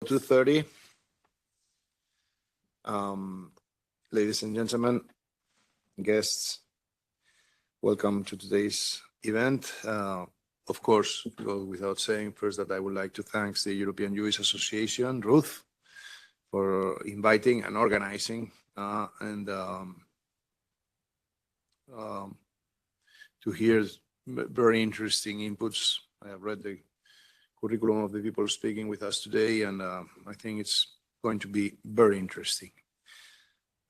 2:30. Ladies and gentlemen, guests, welcome to today's event. Of course, it goes without saying first that I would like to thank the European Jewish Association, Ruth, for inviting and organizing to hear very interesting inputs. I have read the curriculum of the people speaking with us today, and I think it's going to be very interesting.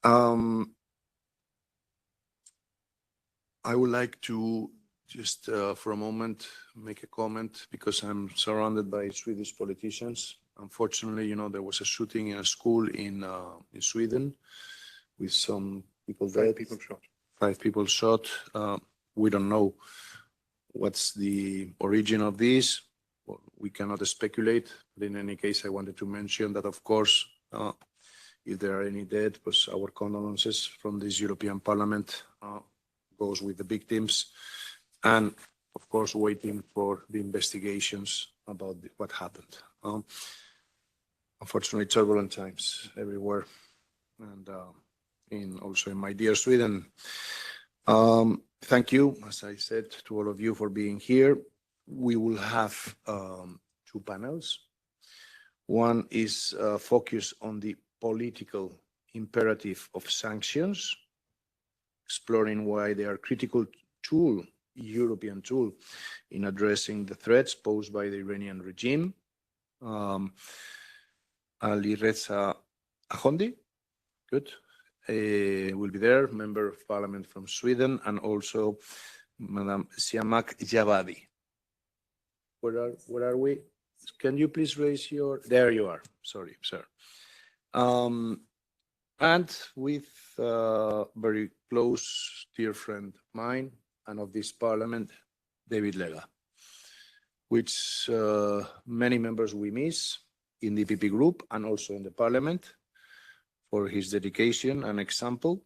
I would like to just for a moment make a comment because I'm surrounded by Swedish politicians. Unfortunately, there was a shooting in a school in Sweden with some people dead. 5 people shot. 5 people shot. We don't know what's the origin of this. We cannot speculate, but in any case, I wanted to mention that, of course, if there are any dead, our condolences from this European Parliament goes with the victims, and of course, waiting for the investigations about what happened. Unfortunately, turbulent times everywhere, and also in my dear Sweden. Thank you, as I said, to all of you for being here. We will have 2 panels. One is focused on the political imperative of sanctions, exploring why they are a critical tool, European tool, in addressing the threats posed by the Iranian regime. Alireza Akhondi, good, will be there, Member of Parliament from Sweden, and also Madam Siamak Javadi. Where are we? Can you please raise your... There you are. Sorry, sir. And with a very close, dear friend of mine and of this parliament, David Lega, which many members we miss in the EPP group and also in the parliament for his dedication and example.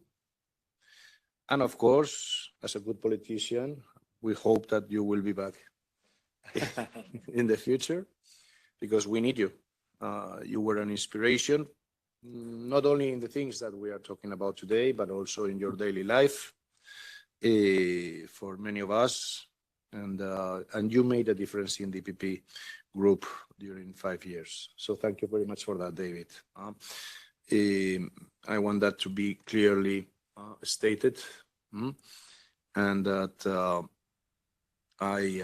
And of course, as a good politician, we hope that you will be back in the future, because we need you. You were an inspiration, not only in the things that we are talking about today, but also in your daily life for many of us. And you made a difference in the EPP group during 5 years. So thank you very much for that, David. I want that to be clearly stated, and that I...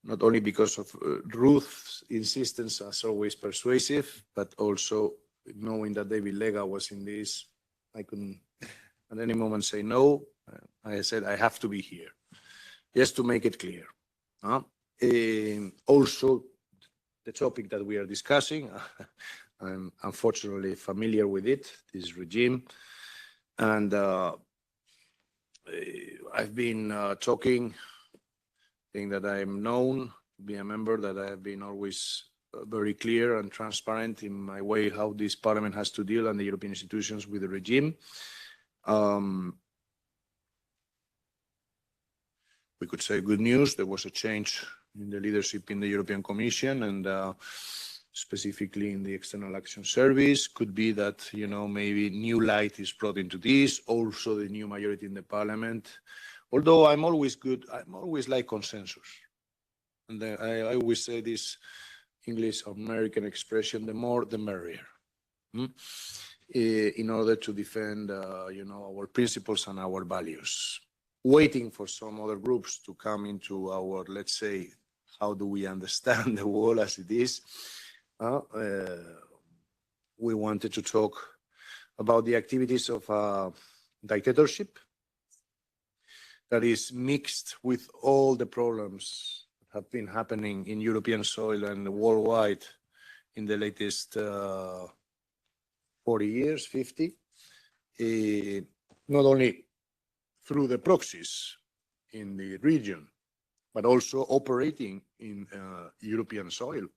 not only because of Ruth's insistence as always persuasive, but also knowing that David Lega was in this, I couldn't at any moment say no. I said I have to be here, just to make it clear. Also, the topic that we are discussing, I'm unfortunately familiar with it, this regime, and I've been talking, saying that I am known to be a member, that I have been always very clear and transparent in my way how this parliament has to deal and the European institutions with the regime. We could say good news. There was a change in the leadership in the European Commission and specifically in the External Action Service. Could be that, maybe new light is brought into this, also the new majority in the parliament. Although I'm always like consensus. And I always say this English or American expression, the more, the merrier. In order to defend, our principles and our values. Waiting for some other groups to come into our, let's say, how do we understand the world as it is? We wanted to talk about the activities of dictatorship that is mixed with all the problems that have been happening in European soil and worldwide in the latest 40 years, 50, not only through the proxies in the region, but also operating in European soil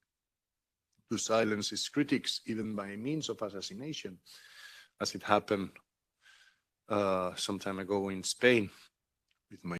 to silence its critics, even by means of assassination, as it happened some time ago in Spain with my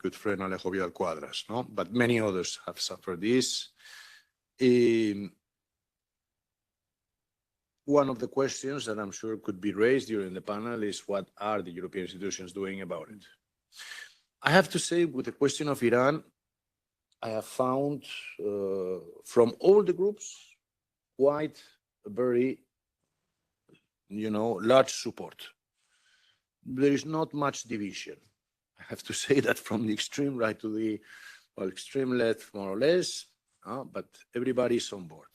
good friend Alejo Vidal Quadras, no? But many others have suffered this. One of the questions that I'm sure could be raised during the panel is what are the European institutions doing about it? I have to say, with the question of Iran, I have found from all the groups quite a very, large support. There is not much division. I have to say that from the extreme right to the extreme left, more or less, but everybody is on board.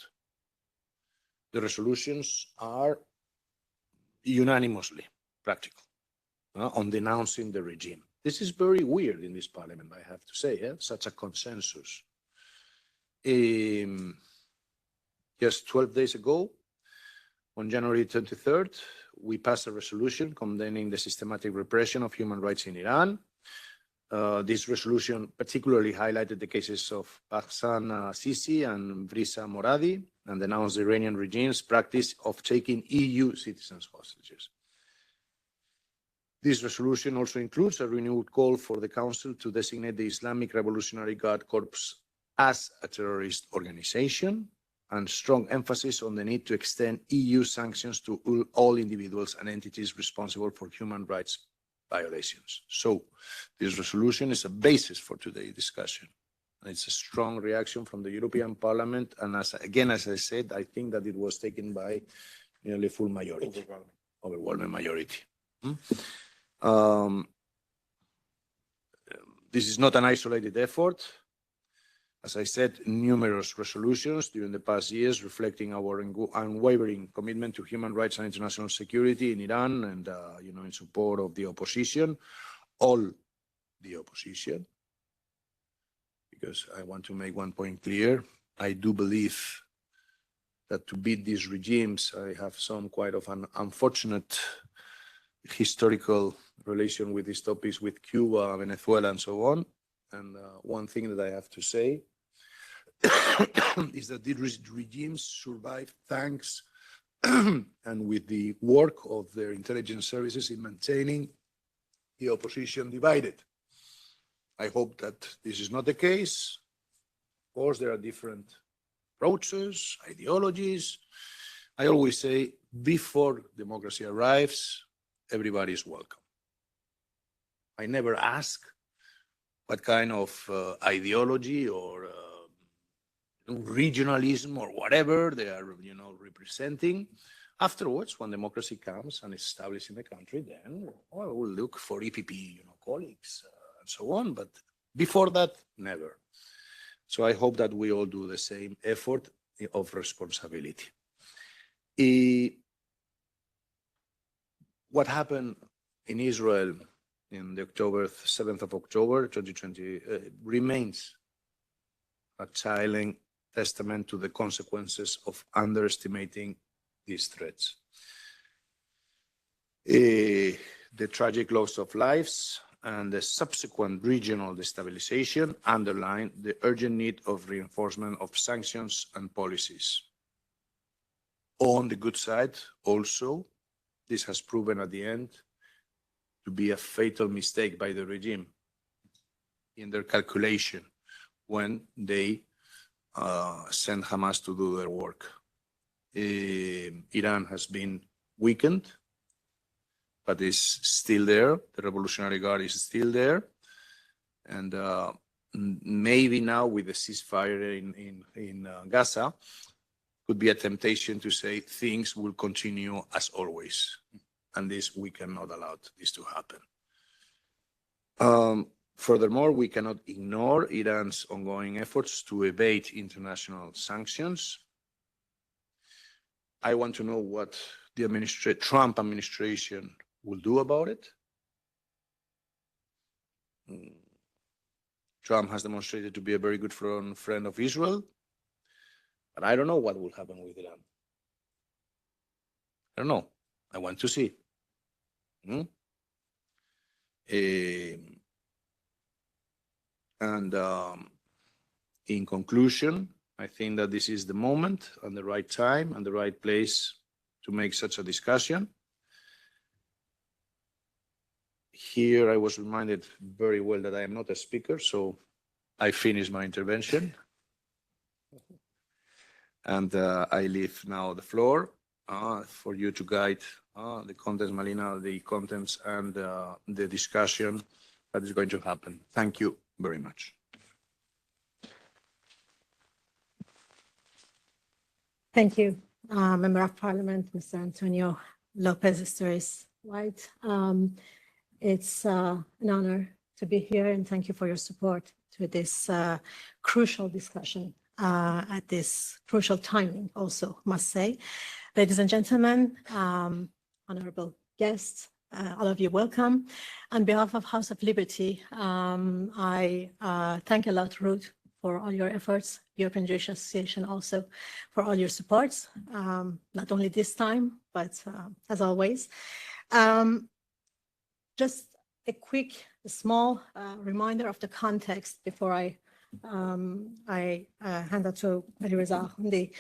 The resolutions are unanimously practical on denouncing the regime. This is very weird in this parliament, I have to say, such a consensus. Just 12 days ago, on January 23rd, we passed a resolution condemning the systematic repression of human rights in Iran. This resolution particularly highlighted the cases of Bahsan Sisi and Brisa Moradi and denounced the Iranian regime's practice of taking EU citizens hostages. This resolution also includes a renewed call for the Council to designate the Islamic Revolutionary Guard Corps as a terrorist organization and strong emphasis on the need to extend EU sanctions to all individuals and entities responsible for human rights violations. So this resolution is a basis for today's discussion. And it's a strong reaction from the European Parliament. And as I said, I think that it was taken by nearly full majority, overwhelming majority. This is not an isolated effort. As I said, numerous resolutions during the past years reflecting our unwavering commitment to human rights and international security in Iran and, in support of the opposition, all the opposition. Because I want to make one point clear. I do believe that to beat these regimes, I have some quite of an unfortunate historical relation with these topics with Cuba, Venezuela, and so on. And one thing that I have to say is that these regimes survive thanks and with the work of their intelligence services in maintaining the opposition divided. I hope that this is not the case. Of course, there are different approaches, ideologies. I always say, before democracy arrives, everybody is welcome. I never ask what kind of ideology or regionalism or whatever they are, representing. Afterwards, when democracy comes and is established in the country, then we'll look for EPP, colleagues and so on. But before that, never. So I hope that we all do the same effort of responsibility. What happened in Israel in the 7th of October 2020 remains a chilling testament to the consequences of underestimating these threats. The tragic loss of lives and the subsequent regional destabilization underline the urgent need of reinforcement of sanctions and policies. On the good side, also, this has proven at the end to be a fatal mistake by the regime in their calculation when they sent Hamas to do their work. Iran has been weakened, but is still there. The Revolutionary Guard is still there. And maybe now with the ceasefire in Gaza, could be a temptation to say things will continue as always. And this, we cannot allow this to happen. Furthermore, we cannot ignore Iran's ongoing efforts to evade international sanctions. I want to know what the Trump administration will do about it. Trump has demonstrated to be a very good friend of Israel, but I don't know what will happen with Iran. I don't know. I want to see. And in conclusion, I think that this is the moment and the right time and the right place to make such a discussion. here I was reminded very well that I am not a speaker, so I finished my intervention. And I leave now the floor for you to guide the contents, Malina, the contents and the discussion that is going to happen. Thank you very much. Thank you, Member of Parliament, Mr. Antonio Lopez-Isturiz White. It's an honor to be here, and thank you for your support to this crucial discussion at this crucial timing also, must say. Ladies and gentlemen, honorable guests, all of you welcome. On behalf of House of Liberty, I thank a lot, Ruth, for all your efforts, European Jewish Association also for all your supports, not only this time, but as always. Just a quick, small reminder of the context before I hand it to Alireza Akhondi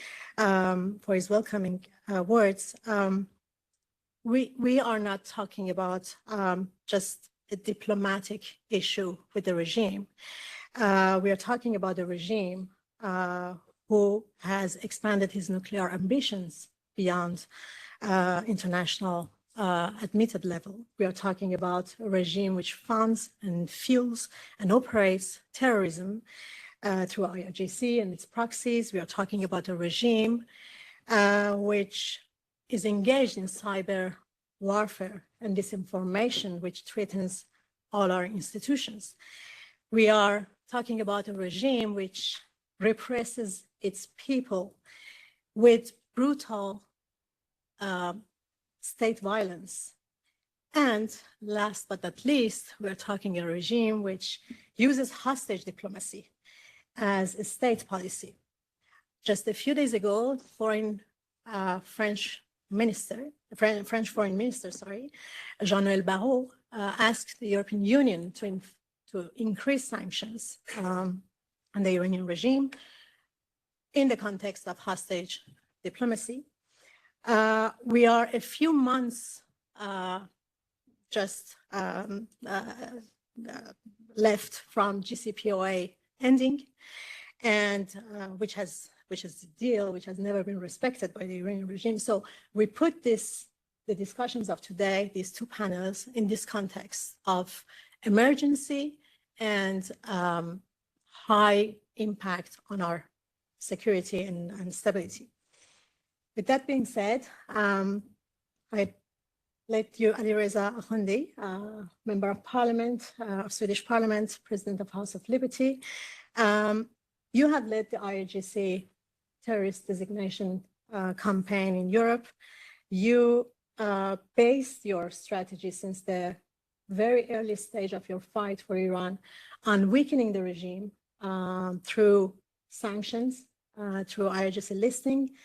for his welcoming words. We are not talking about just a diplomatic issue with the regime. We are talking about a regime who has expanded his nuclear ambitions beyond international admitted level. We are talking about a regime which funds and fuels and operates terrorism through IRGC and its proxies. We are talking about a regime which is engaged in cyber warfare and disinformation, which threatens all our institutions. We are talking about a regime which represses its people with brutal state violence. And last but not least, we're talking a regime which uses hostage diplomacy as a state policy. Just a few days ago, French Foreign Minister, Jean-Noël Barrot, asked the European Union to increase sanctions on the Iranian regime in the context of hostage diplomacy. We are a few months left from JCPOA ending, and which is a deal which has never been respected by the Iranian regime. So we put the discussions of today, these two panels, in this context of emergency and high impact on our security and stability. With that being said, I let you, Alireza Akhondi, Member of Parliament of Swedish Parliament, President of House of Liberty. You have led the IRGC terrorist designation campaign in Europe. You based your strategy since the very early stage of your fight for Iran on weakening the regime through sanctions, through IRGC listing,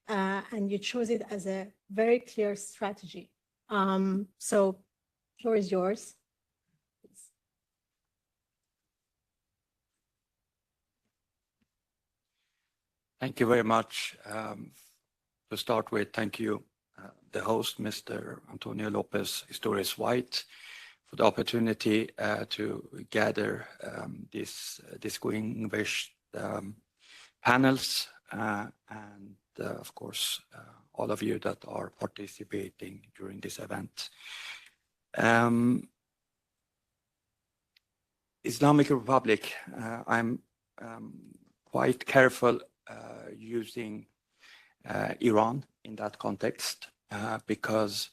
and you chose it as a very clear strategy. So, floor is yours. Thank you very much. To start with, thank you, the host, Mr. Antonio Lopez-Isturiz White, for the opportunity to gather these distinguished panels and of course, all of you that are participating during this event. Islamic Republic, I'm quite careful using Iran in that context because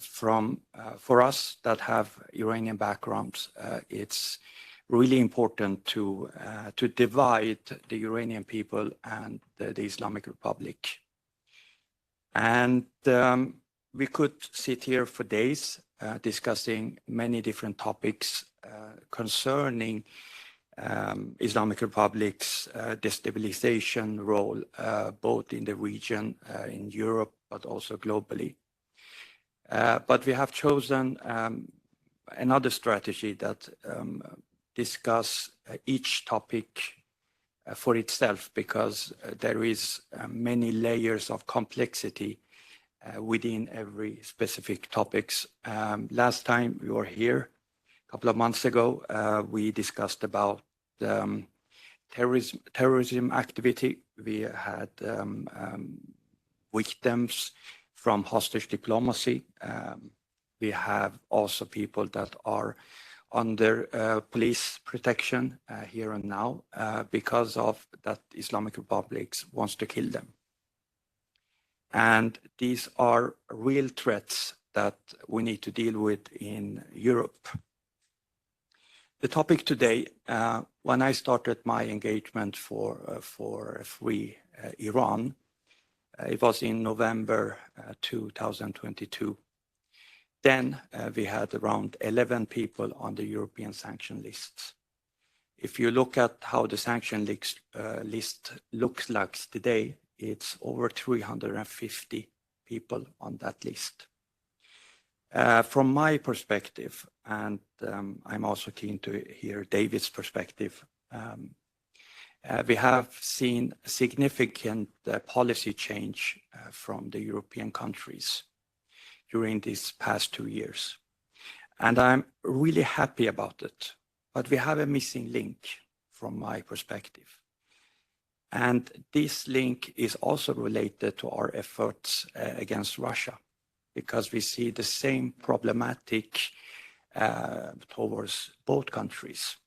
for us that have Iranian backgrounds, it's really important to divide the Iranian people and the Islamic Republic. And we could sit here for days discussing many different topics concerning Islamic Republic's destabilization role, both in the region, in Europe, but also globally. But we have chosen another strategy that discuss each topic for itself because there is many layers of complexity within every specific topics. Last time we were here, a couple of months ago, we discussed about terrorism activity. We had victims from hostage diplomacy. We have also people that are under police protection here and now because of that Islamic Republic wants to kill them. And these are real threats that we need to deal with in Europe. The topic today, when I started my engagement for free Iran, it was in November 2022. Then we had around 11 people on the European sanction lists. If you look at how the sanction list looks like today, it's over 350 people on that list. From my perspective, and I'm also keen to hear David's perspective, we have seen significant policy change from the European countries during these past 2 years. And I'm really happy about it. But we have a missing link from my perspective. And this link is also related to our efforts against Russia, because we see the same problematic towards both countries.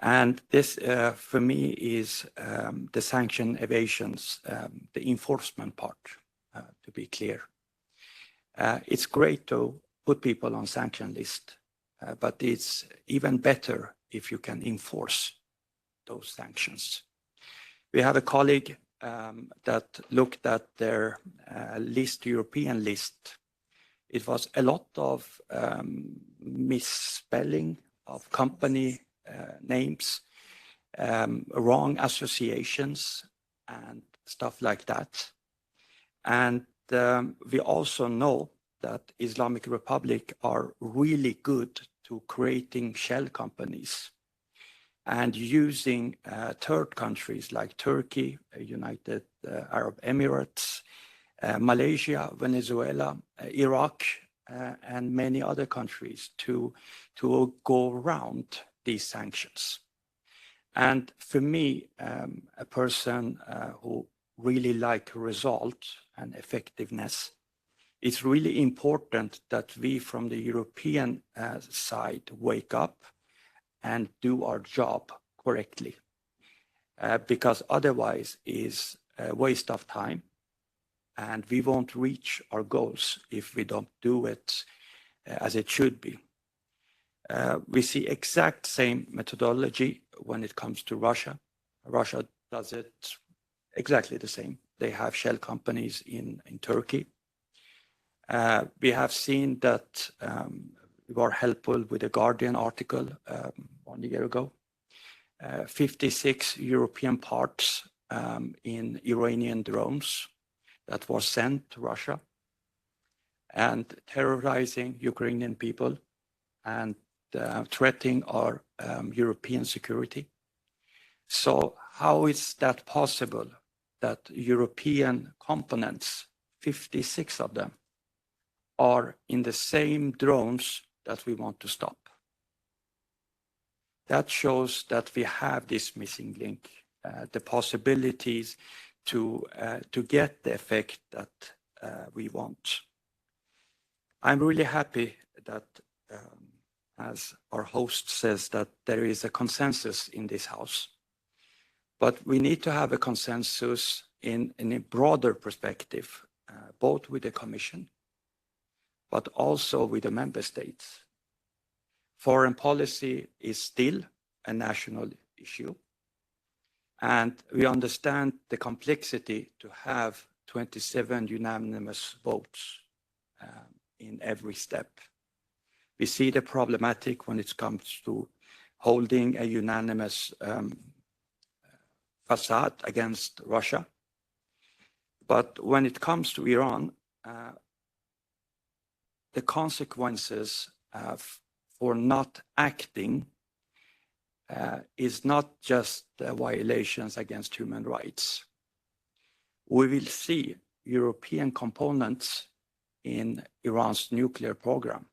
And this, for me, is the sanction evasions, the enforcement part, to be clear. It's great to put people on sanction list, but it's even better if you can enforce those sanctions. We have a colleague that looked at their European list. It was a lot of misspelling of company names, wrong associations, and stuff like that. And we also know that Islamic Republic are really good to creating shell companies and using third countries like Turkey, United Arab Emirates, Malaysia, Venezuela, Iraq, and many other countries to go around these sanctions. And for me, a person who really like result and effectiveness, it's really important that we from the European side wake up and do our job correctly, because otherwise is a waste of time and we won't reach our goals if we don't do it as it should be. We see exact same methodology when it comes to Russia. Russia does it exactly the same. They have shell companies in Turkey. We have seen that we were helpful with a Guardian article 1 year ago. 56 European parts in Iranian drones that were sent to Russia and terrorizing Ukrainian people and threatening our European security. So how is that possible that European components, 56 of them, are in the same drones that we want to stop? That shows that we have this missing link, the possibilities to get the effect that we want. I'm really happy that, as our host says, that there is a consensus in this house. But we need to have a consensus in a broader perspective, both with the Commission, but also with the member states. Foreign policy is still a national issue. And we understand the complexity to have 27 unanimous votes in every step. We see the problematic when it comes to holding a unanimous facade against Russia. But when it comes to Iran, the consequences for not acting is not just violations against human rights. We will see European components in Iran's nuclear program.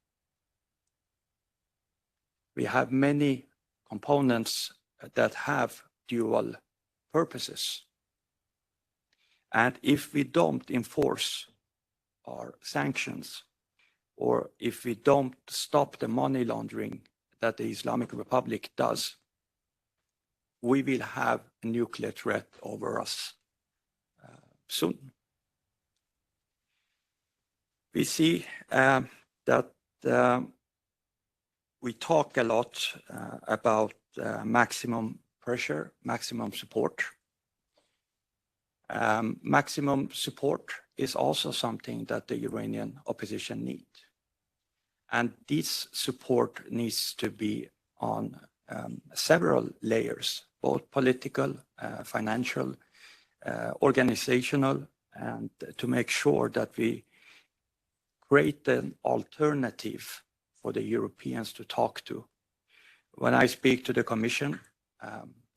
We have many components that have dual purposes. And if we don't enforce our sanctions, or if we don't stop the money laundering that the Islamic Republic does, we will have a nuclear threat over us soon. We see that we talk a lot about maximum pressure, maximum support. Maximum support is also something that the Iranian opposition needs. And this support needs to be on several layers, both political, financial, organizational, and to make sure that we create an alternative for the Europeans to talk to. When I speak to the Commission,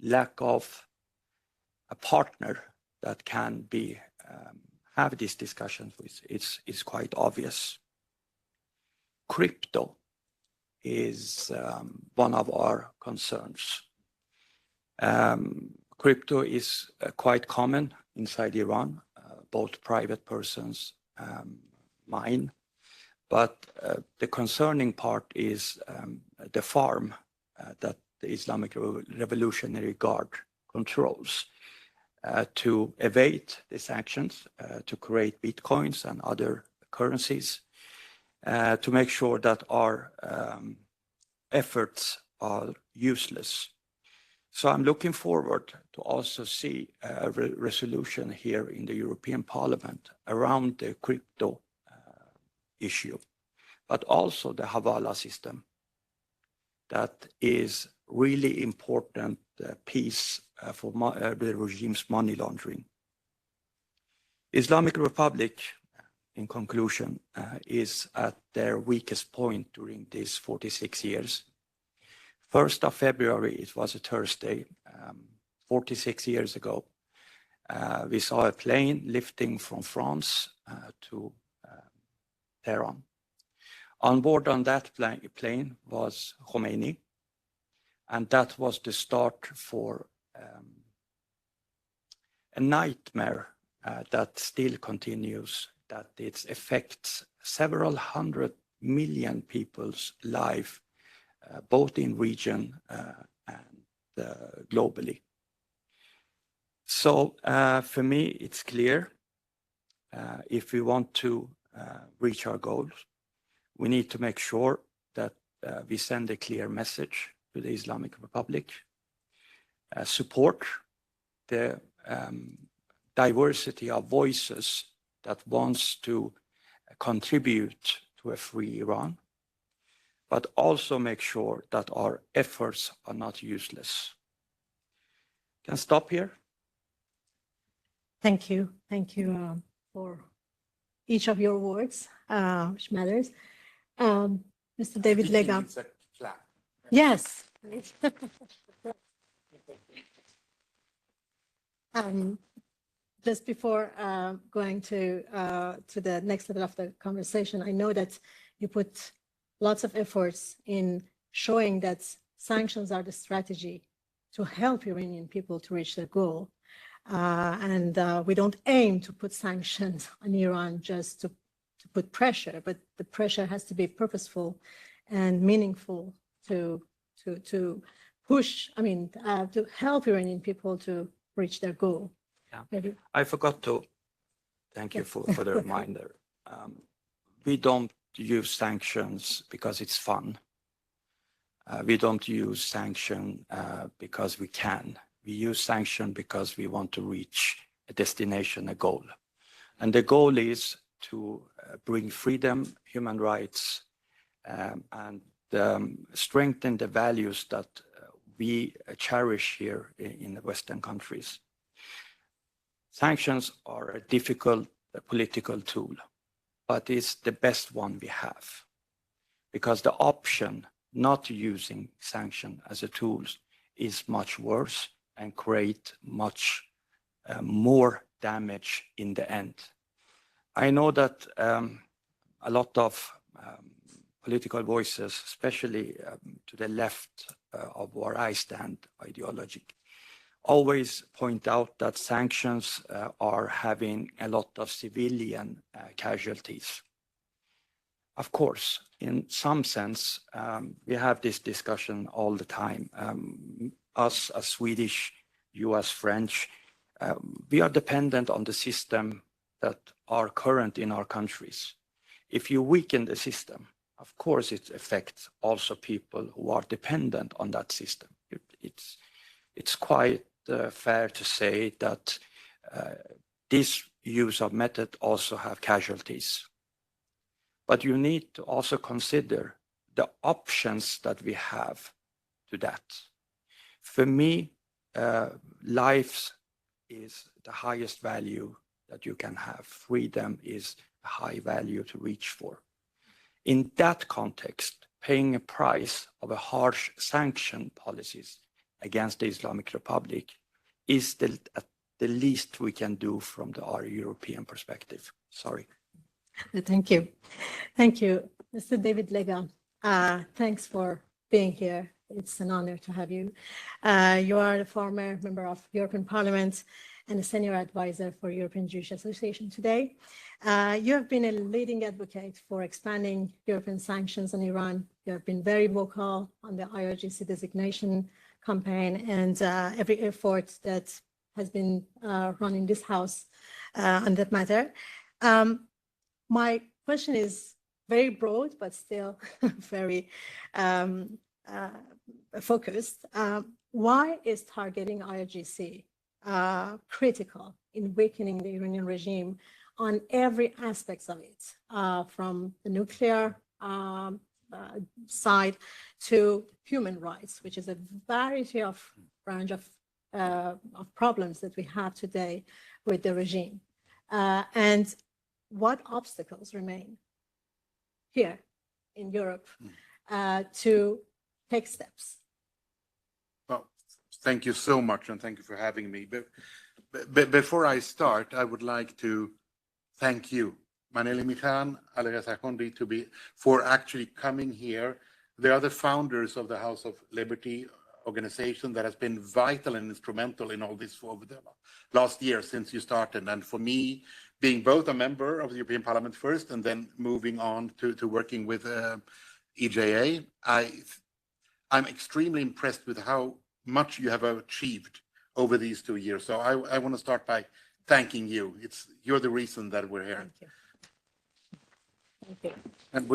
lack of a partner that can be have these discussions with is quite obvious. Crypto is one of our concerns. Crypto is quite common inside Iran, both private persons, mine, but the concerning part is the farm that the Islamic Revolutionary Guard controls to evade the sanctions, to create bitcoins and other currencies, to make sure that our efforts are useless. So I'm looking forward to also see a resolution here in the European Parliament around the crypto issue, but also the Hawala system. That is really important piece for the regime's money laundering. Islamic Republic, in conclusion, is at their weakest point during these 46 years. 1st of February, it was a Thursday, 46 years ago. We saw a plane lifting from France to Tehran. On board on that plane was Khomeini, and that was the start for a nightmare that still continues, that it affects several 100 million people's life, both in region and globally. So for me, it's clear, if we want to reach our goals, we need to make sure that we send a clear message to the Islamic Republic, support the diversity of voices that wants to contribute to a free Iran, but also make sure that our efforts are not useless. Can stop here. Thank you. Thank you for each of your words, which matters. Mr. David Lega. It's a clap. Yes. Just before going to the next level of the conversation, I know that you put lots of efforts in showing that sanctions are the strategy to help Iranian people to reach their goal. And we don't aim to put sanctions on Iran just to put pressure, but the pressure has to be purposeful and meaningful to push, to help Iranian people to reach their goal. Yeah. Maybe. I forgot to thank you for the reminder. We don't use sanctions because it's fun. We don't use sanction because we can. We use sanction because we want to reach a destination, a goal. And the goal is to bring freedom, human rights, and strengthen the values that we cherish here in the Western countries. Sanctions are a difficult political tool, but it's the best one we have, because the option not using sanction as a tool is much worse and create much more damage in the end. I know that a lot of political voices, especially to the left of where I stand ideologic, always point out that sanctions are having a lot of civilian casualties. Of course, in some sense, we have this discussion all the time. Us as Swedish, US, French, we are dependent on the system that are current in our countries. If you weaken the system, of course, it affects also people who are dependent on that system. It's quite fair to say that this use of method also have casualties. But you need to also consider the options that we have to that. For me, life is the highest value that you can have. Freedom is a high value to reach for. In that context, paying a price of a harsh sanction policies against the Islamic Republic is the least we can do from our European perspective. Sorry. Thank you. Thank you, Mr. David Lega. Thanks for being here. It's an honor to have you. You are a former member of European Parliament and a senior advisor for European Jewish Association today. You have been a leading advocate for expanding European sanctions on Iran. You have been very vocal on the IRGC designation campaign and every effort that has been run in this House on that matter. My question is very broad, but still very focused. Why is targeting IRGC critical in weakening the Iranian regime on every aspect of it, from the nuclear side to human rights, which is a variety of range of problems that we have today with the regime, and what obstacles remain here in Europe to take steps? Well, thank you so much, and thank you for having me. But before I start, I would like to thank you, Alireza Akhondi, for actually coming here. They are the founders of the House of Liberty organization that has been vital and instrumental in all this over the last year since you started. And for me, being both a member of the European Parliament first and then moving on to working with EJA, I'm extremely impressed with how much you have achieved over these 2 years. So I want to start by thanking you. You're the reason that we're here. Thank you. Thank you. And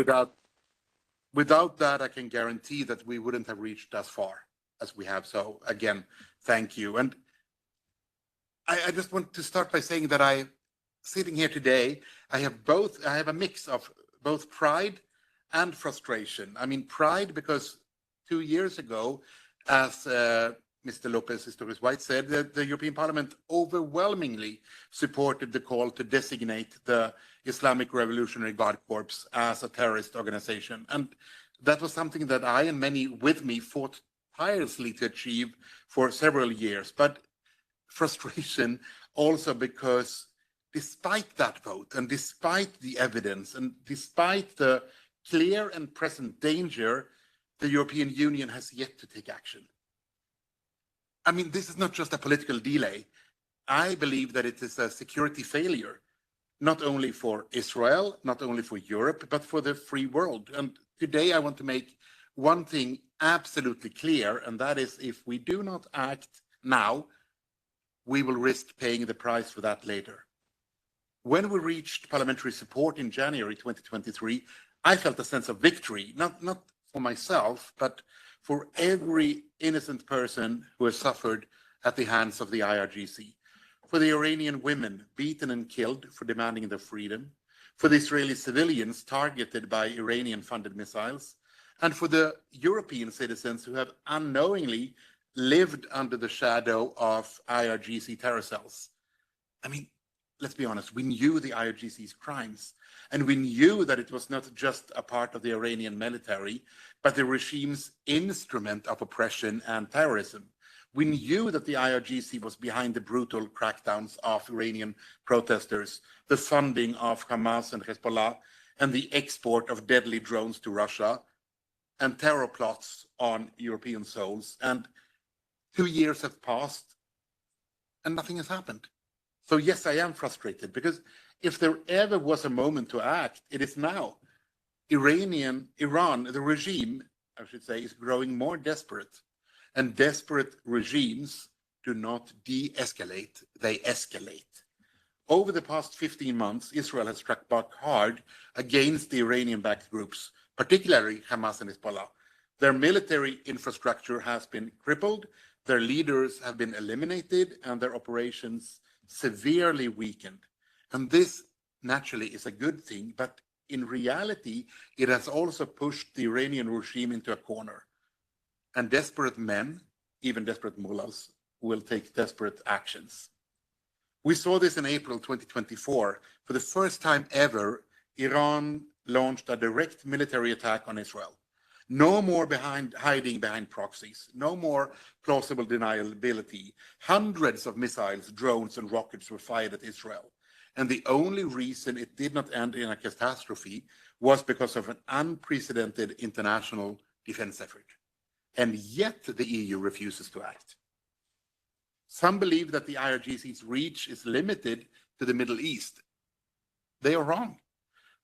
without that, I can guarantee that we wouldn't have reached as far as we have. So again, thank you. And I just want to start by saying that sitting here today, I have a mix of both pride and frustration. I mean, pride because 2 years ago, as Mr. Lopez-Isturiz White said, that the European Parliament overwhelmingly supported the call to designate the Islamic Revolutionary Guard Corps as a terrorist organization. And that was something that I and many with me fought tirelessly to achieve for several years. But frustration also because despite that vote and despite the evidence and despite the clear and present danger, the European Union has yet to take action. I mean, this is not just a political delay. I believe that it is a security failure, not only for Israel, not only for Europe, but for the free world. And today I want to make one thing absolutely clear, and that is if we do not act now, we will risk paying the price for that later. When we reached parliamentary support in January 2023, I felt a sense of victory, not for myself, but for every innocent person who has suffered at the hands of the IRGC, for the Iranian women beaten and killed for demanding their freedom, for the Israeli civilians targeted by Iranian-funded missiles, and for the European citizens who have unknowingly lived under the shadow of IRGC terror cells. I mean, let's be honest, we knew the IRGC's crimes, and we knew that it was not just a part of the Iranian military, but the regime's instrument of oppression and terrorism. We knew that the IRGC was behind the brutal crackdowns of Iranian protesters, the funding of Hamas and Hezbollah, and the export of deadly drones to Russia, and terror plots on European soils. And 2 years have passed, and nothing has happened. So yes, I am frustrated, because if there ever was a moment to act, it is now. Iran, the regime, I should say, is growing more desperate. And desperate regimes do not de-escalate, they escalate. Over the past 15 months, Israel has struck back hard against the Iranian-backed groups, particularly Hamas and Hezbollah. Their military infrastructure has been crippled, their leaders have been eliminated, and their operations severely weakened. And this naturally is a good thing, but in reality, it has also pushed the Iranian regime into a corner. And desperate men, even desperate mullahs, will take desperate actions. We saw this in April 2024. For the first time ever, Iran launched a direct military attack on Israel. No more hiding behind proxies, no more plausible deniability. Hundreds of missiles, drones, and rockets were fired at Israel. And the only reason it did not end in a catastrophe was because of an unprecedented international defense effort. And yet the EU refuses to act. Some believe that the IRGC's reach is limited to the Middle East. They are wrong.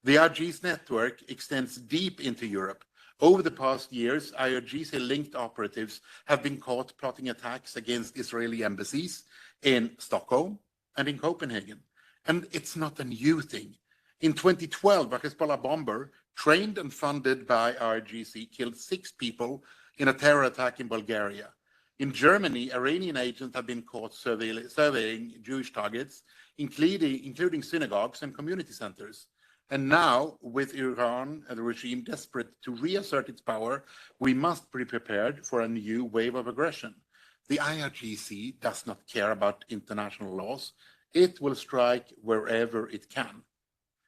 The IRG's network extends deep into Europe. Over the past years, IRGC-linked operatives have been caught plotting attacks against Israeli embassies in Stockholm and in Copenhagen. And it's not a new thing. In 2012, a Hezbollah bomber, trained and funded by IRGC, killed 6 people in a terror attack in Bulgaria. In Germany, Iranian agents have been caught surveying Jewish targets, including synagogues and community centers. And now, with Iran and the regime desperate to reassert its power, we must be prepared for a new wave of aggression. The IRGC does not care about international laws. It will strike wherever it can.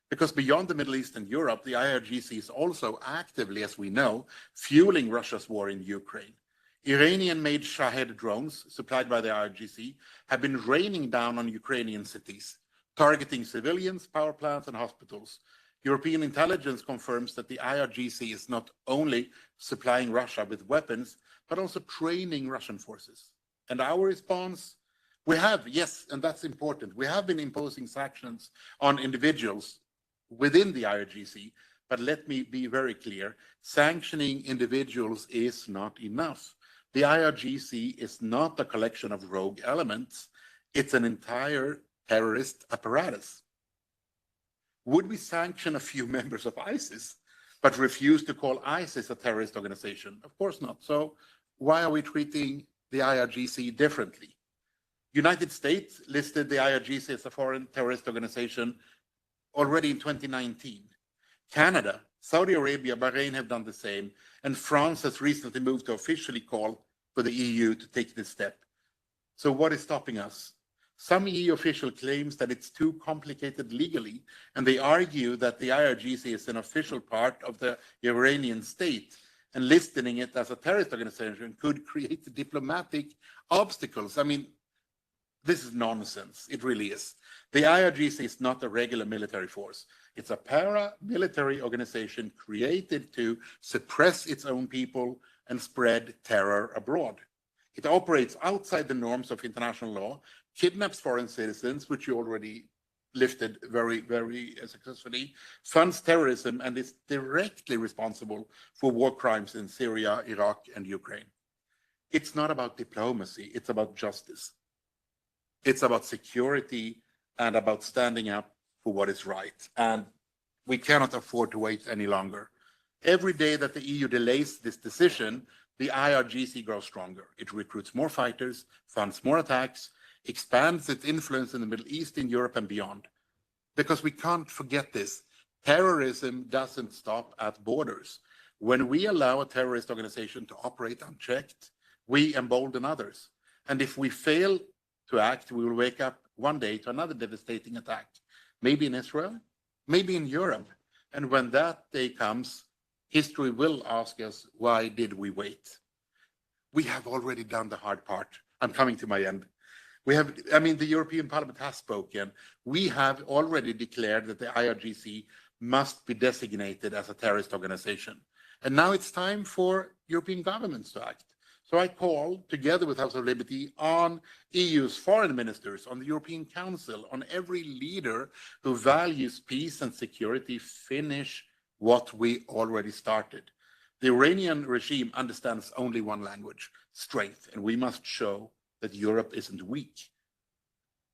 Because beyond the Middle East and Europe, the IRGC is also actively, as we know, fueling Russia's war in Ukraine. Iranian-made Shahed drones, supplied by the IRGC, have been raining down on Ukrainian cities, targeting civilians, power plants, and hospitals. European intelligence confirms that the IRGC is not only supplying Russia with weapons, but also training Russian forces. And our response? We have, yes, and that's important, we have been imposing sanctions on individuals within the IRGC, but let me be very clear, sanctioning individuals is not enough. The IRGC is not a collection of rogue elements, it's an entire terrorist apparatus. Would we sanction a few members of ISIS, but refuse to call ISIS a terrorist organization? Of course not. So why are we treating the IRGC differently? United States listed the IRGC as a foreign terrorist organization already in 2019. Canada, Saudi Arabia, Bahrain have done the same, and France has recently moved to officially call for the EU to take this step. So what is stopping us? Some EU official claims that it's too complicated legally, and they argue that the IRGC is an official part of the Iranian state, and listing it as a terrorist organization could create diplomatic obstacles. I mean, this is nonsense. It really is. The IRGC is not a regular military force. It's a paramilitary organization created to suppress its own people and spread terror abroad. It operates outside the norms of international law, kidnaps foreign citizens, which you already lifted very, very successfully, funds terrorism, and is directly responsible for war crimes in Syria, Iraq, and Ukraine. It's not about diplomacy, it's about justice. It's about security and about standing up for what is right. And we cannot afford to wait any longer. Every day that the EU delays this decision, the IRGC grows stronger. It recruits more fighters, funds more attacks, expands its influence in the Middle East, in Europe, and beyond. Because we can't forget this. Terrorism doesn't stop at borders. When we allow a terrorist organization to operate unchecked, we embolden others. And if we fail to act, we will wake up one day to another devastating attack, maybe in Israel, maybe in Europe. And when that day comes, history will ask us, why did we wait? We have already done the hard part. I'm coming to my end. The European Parliament has spoken. We have already declared that the IRGC must be designated as a terrorist organization. And now it's time for European governments to act. So I call, together with House of Liberty, on EU's foreign ministers, on the European Council, on every leader who values peace and security, finish what we already started. The Iranian regime understands only one language, strength, and we must show that Europe isn't weak.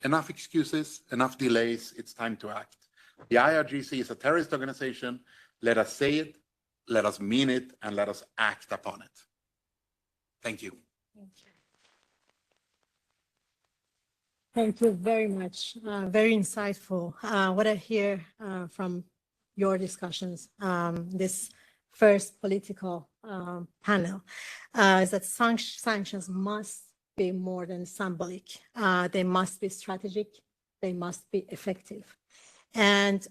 Enough excuses, enough delays, it's time to act. The IRGC is a terrorist organization. Let us say it, let us mean it, and let us act upon it. Thank you. Thank you very much. Very insightful. What I hear from your discussions, this first political panel, is that sanctions must be more than symbolic. They must be strategic. They must be effective. And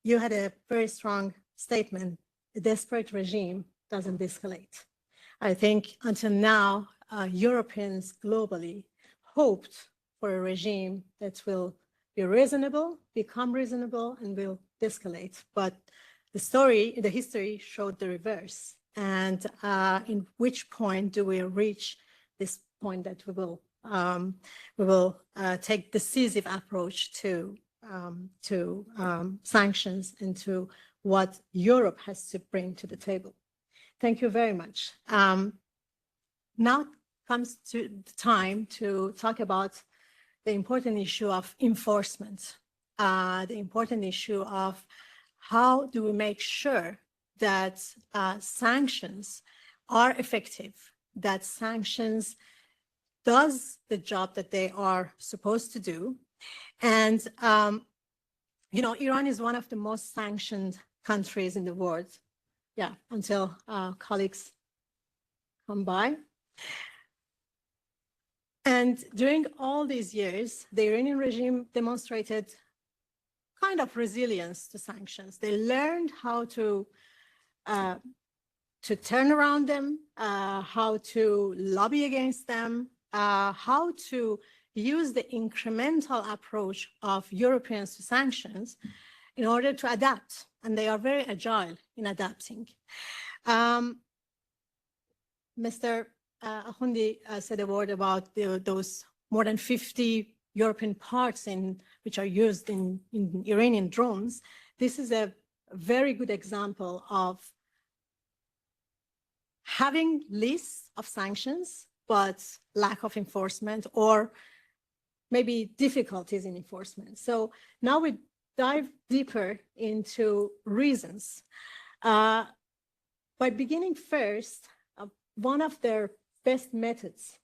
you had a very strong statement. A desperate regime doesn't de-escalate. I think until now, Europeans globally hoped for a regime that will be reasonable, become reasonable, and will de-escalate. But the history showed the reverse. And in which point do we reach this point that we will take decisive approach to sanctions and to what Europe has to bring to the table? Thank you very much. Now comes to the time to talk about the important issue of enforcement, the important issue of how do we make sure that sanctions are effective, that sanctions does the job that they are supposed to do. And, Iran is one of the most sanctioned countries in the world. Yeah, until colleagues come by. And during all these years, the Iranian regime demonstrated kind of resilience to sanctions. They learned how to turn around them, how to lobby against them, how to use the incremental approach of Europeans to sanctions in order to adapt. And they are very agile in adapting. Mr. Akhondi said a word about those more than 50 European parts which are used in Iranian drones. This is a very good example of having lists of sanctions, but lack of enforcement or maybe difficulties in enforcement. So now we dive deeper into reasons. By beginning first, one of their best methods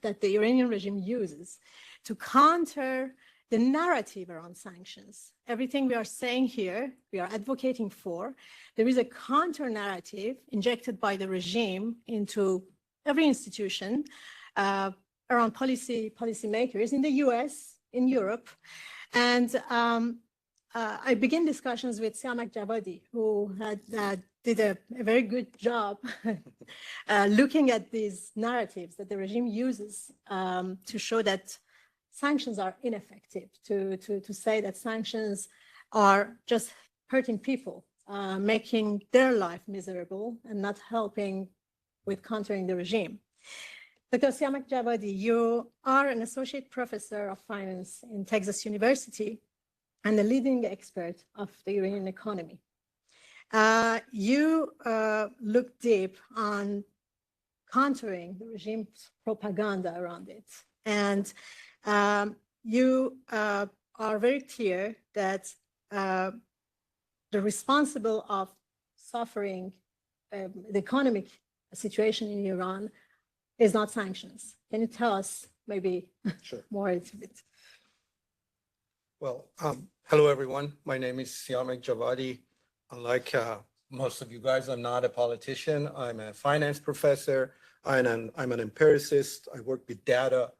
that the Iranian regime uses to counter the narrative around sanctions. Everything we are saying here, we are advocating for, there is a counter narrative injected by the regime into every institution around policymakers in the US, in Europe. And I began discussions with Siamak Javadi, who did a very good job looking at these narratives that the regime uses to show that sanctions are ineffective, to say that sanctions are just hurting people, making their life miserable and not helping with countering the regime. Dr. Siamak Javadi, you are an associate professor of finance in Texas University and a leading expert of the Iranian economy. You look deep on countering the regime's propaganda around it. And you are very clear that the responsible of suffering the economic situation in Iran is not sanctions. Can you tell us maybe more a little bit? Well, hello, everyone. My name is Siamak Javadi. Unlike most of you guys, I'm not a politician. I'm a finance professor. I'm an empiricist. I work with data.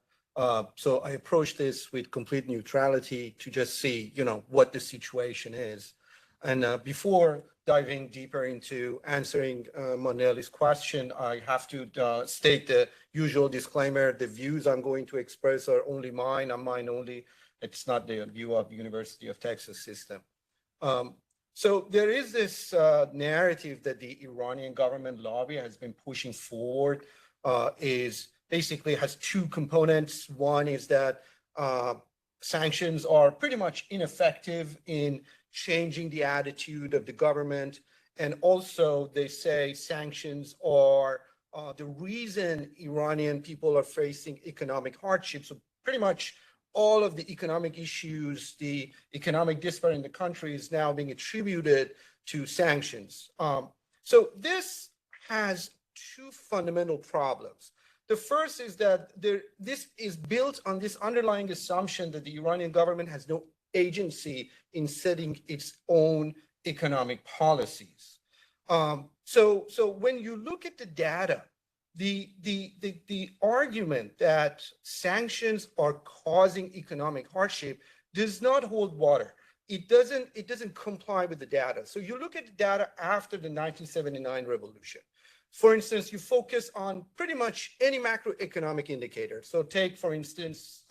So I approach this with complete neutrality to just see, what the situation is. And before diving deeper into answering Monelli's question, I have to state the usual disclaimer. The views I'm going to express are only mine and mine only. It's not the view of the University of Texas system. So there is this narrative that the Iranian government lobby has been pushing forward, is basically has two components. One is that sanctions are pretty much ineffective in changing the attitude of the government. And also they say sanctions are the reason Iranian people are facing economic hardship. So pretty much all of the economic issues, the economic despair in the country is now being attributed to sanctions. So this has two fundamental problems. The first is that this is built on this underlying assumption that the Iranian government has no agency in setting its own economic policies. So when you look at the data, the argument that sanctions are causing economic hardship does not hold water. It doesn't comply with the data. So you look at the data after the 1979 revolution. For instance, you focus on pretty much any macroeconomic indicator. So take, for instance,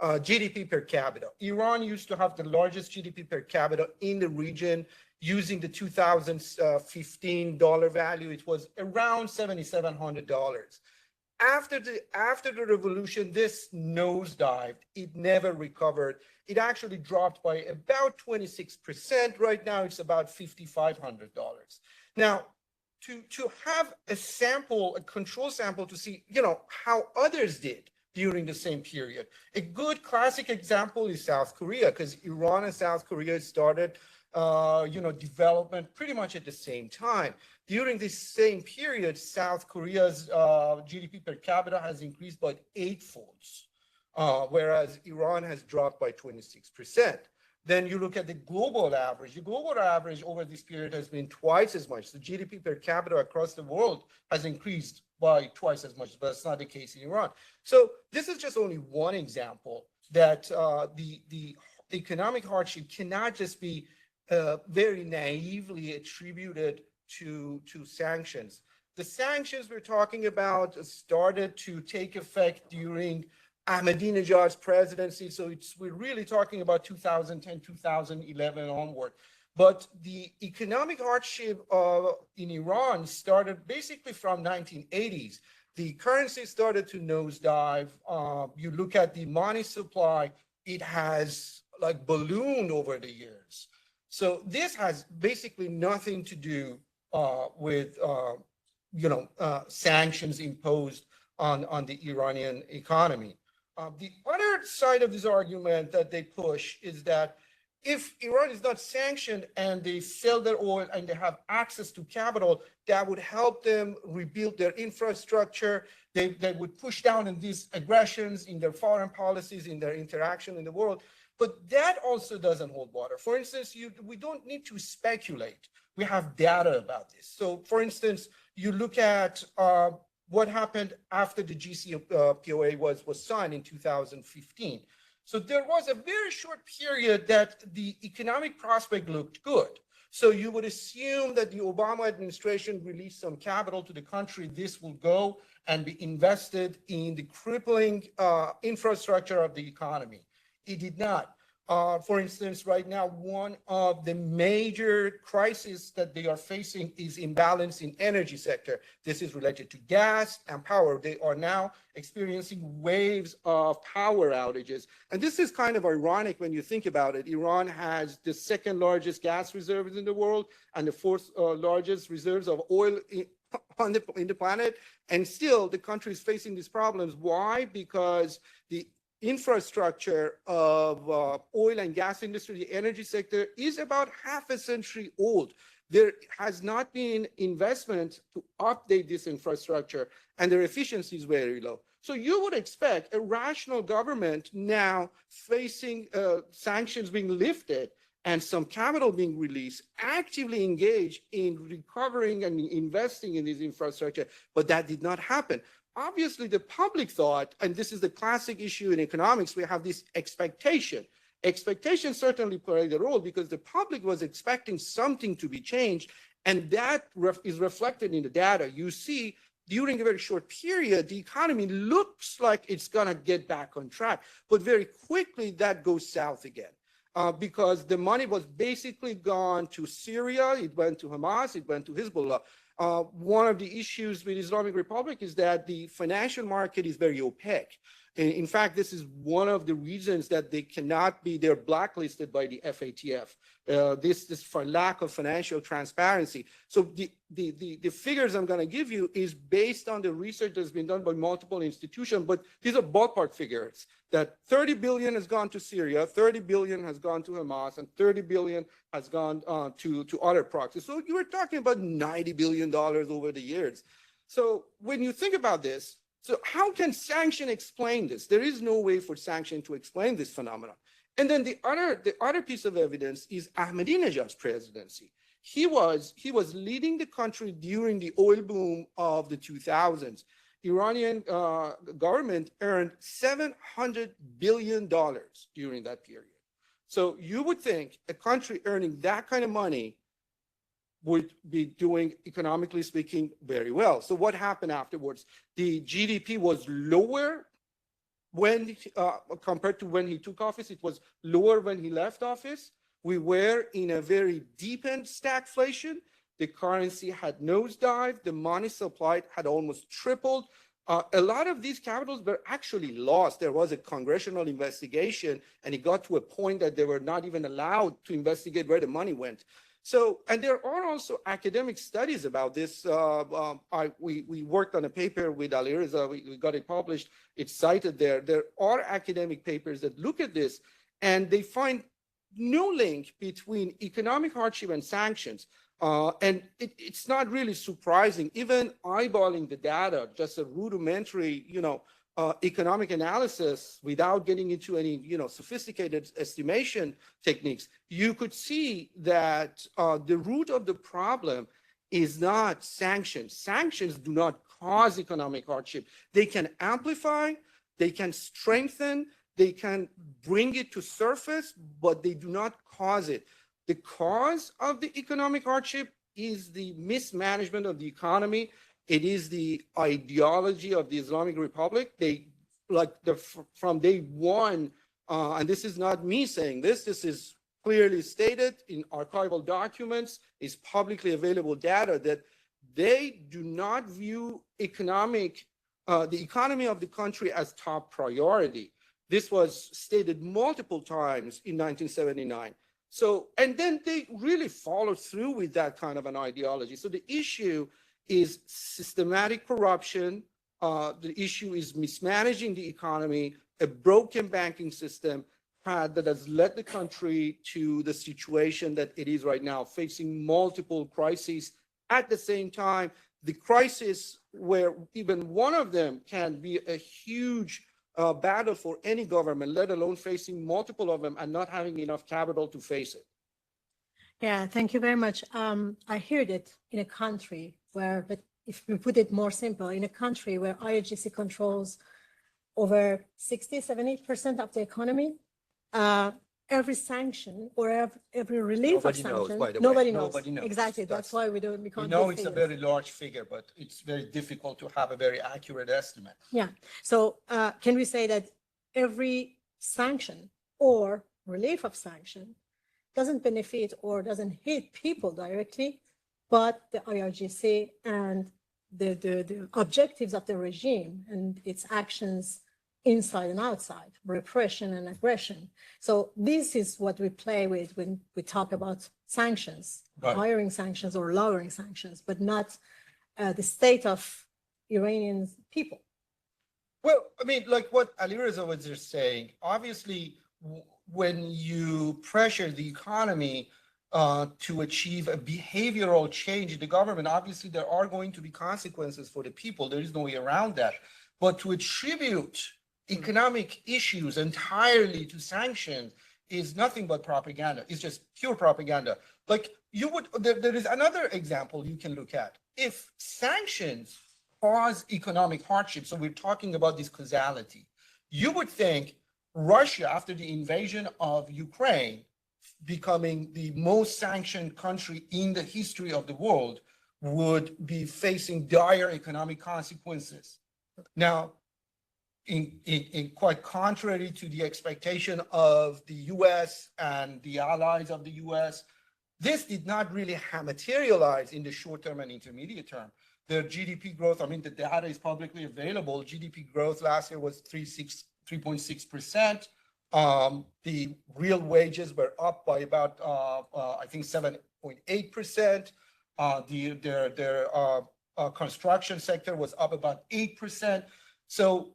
GDP per capita. Iran used to have the largest GDP per capita in the region. Using the 2015 dollar value, it was around $7,700. After the revolution, this nosedived. It never recovered. It actually dropped by about 26%. Right now, it's about $5,500. Now, to have a sample, a control sample to see, how others did during the same period. A good classic example is South Korea, because Iran and South Korea started development pretty much at the same time. During this same period, South Korea's GDP per capita has increased by 8-folds, whereas Iran has dropped by 26%. Then you look at the global average. The global average over this period has been twice as much. The GDP per capita across the world has increased by twice as much, but that's not the case in Iran. So this is just only one example that the economic hardship cannot just be very naively attributed to sanctions. The sanctions we're talking about started to take effect during Ahmadinejad's presidency. So we're really talking about 2010, 2011 onward. But the economic hardship in Iran started basically from 1980s. The currency started to nosedive. You look at the money supply, it has like ballooned over the years. So this has basically nothing to do with sanctions imposed on the Iranian economy. The other side of this argument that they push is that if Iran is not sanctioned and they sell their oil and they have access to capital, that would help them rebuild their infrastructure. They would push down on these aggressions in their foreign policies, in their interaction in the world. But that also doesn't hold water. For instance, we don't need to speculate. We have data about this. So, for instance, you look at what happened after the JCPOA was signed in 2015. So there was a very short period that the economic prospect looked good. So you would assume that the Obama administration released some capital to the country. This will go and be invested in the crippling infrastructure of the economy. It did not. For instance, right now, one of the major crises that they are facing is imbalance in energy sector. This is related to gas and power. They are now experiencing waves of power outages. And this is kind of ironic when you think about it. Iran has the second largest gas reserves in the world and the fourth largest reserves of oil in the planet. And still, the country is facing these problems. Why? Because the infrastructure of oil and gas industry, the energy sector, is about half a century old. There has not been investment to update this infrastructure, and their efficiency is very low. So you would expect a rational government now facing sanctions being lifted and some capital being released, actively engage in recovering and investing in this infrastructure, but that did not happen. Obviously, the public thought, and this is the classic issue in economics, we have this expectation. Expectations certainly played a role because the public was expecting something to be changed, and that is reflected in the data. You see, during a very short period, the economy looks like it's going to get back on track, but very quickly that goes south again. Because the money was basically gone to Syria, it went to Hamas, it went to Hezbollah. One of the issues with Islamic Republic is that the financial market is very opaque. In fact, this is one of the reasons that they cannot be, they're blacklisted by the FATF. This is for lack of financial transparency. So the figures I'm going to give you is based on the research that's been done by multiple institutions, but these are ballpark figures that 30 billion has gone to Syria, 30 billion has gone to Hamas, and 30 billion has gone to other proxies. So you were talking about $90 billion over the years. So when you think about this, so how can sanction explain this? There is no way for sanction to explain this phenomenon. And then the other piece of evidence is Ahmadinejad's presidency. He was leading the country during the oil boom of the 2000s. Iranian government earned $700 billion during that period. So you would think a country earning that kind of money would be doing, economically speaking, very well. So what happened afterwards? The GDP was lower when compared to when he took office. It was lower when he left office. We were in a very deep-end stagflation. The currency had nosedived. The money supply had almost tripled. A lot of these capitals were actually lost. There was a congressional investigation, and it got to a point that they were not even allowed to investigate where the money went. So, and there are also academic studies about this. We worked on a paper with Alireza, we got it published, it's cited there. There are academic papers that look at this, and they find no link between economic hardship and sanctions. And it's not really surprising, even eyeballing the data, just a rudimentary, economic analysis without getting into any, sophisticated estimation techniques, you could see that the root of the problem is not sanctions. Sanctions do not cause economic hardship. They can amplify, they can strengthen, they can bring it to surface, but they do not cause it. The cause of the economic hardship is the mismanagement of the economy. It is the ideology of the Islamic Republic. From day one, and this is not me saying this, this is clearly stated in archival documents, is publicly available data, that they do not view the economy of the country as top priority. This was stated multiple times in 1979. So, and then they really followed through with that kind of an ideology. So the issue is systematic corruption. The issue is mismanaging the economy, a broken banking system that has led the country to the situation that it is right now, facing multiple crises at the same time. The crisis where even one of them can be a huge battle for any government, let alone facing multiple of them and not having enough capital to face it. Yeah, thank you very much. I hear that in a country where, but if we put it more simple, in a country where IRGC controls over 60-70% of the economy, every sanction or every relief of sanctions, nobody knows. Exactly. That's why we don't. We know it's a very large figure, but it's very difficult to have a very accurate estimate. Yeah. So can we say that every sanction or relief of sanction doesn't benefit or doesn't hit people directly, but the IRGC and the objectives of the regime and its actions inside and outside, repression and aggression. So this is what we play with when we talk about sanctions, Right. hiring sanctions or lowering sanctions, but not the state of Iranian people. Well, I mean, like what Alireza was just saying, obviously, when you pressure the economy to achieve a behavioral change in the government, obviously there are going to be consequences for the people. There is no way around that. But to attribute economic issues entirely to sanctions is nothing but propaganda. It's just pure propaganda. Like there is another example you can look at. If sanctions cause economic hardship, so we're talking about this causality, you would think, Russia, after the invasion of Ukraine, becoming the most sanctioned country in the history of the world, would be facing dire economic consequences. Now, in quite contrary to the expectation of the US and the allies of the US, this did not really materialize in the short term and intermediate term. Their GDP growth, I mean, the data is publicly available. GDP growth last year was 3.6%. The real wages were up by about, I think, 7.8%. Their construction sector was up about 8%. So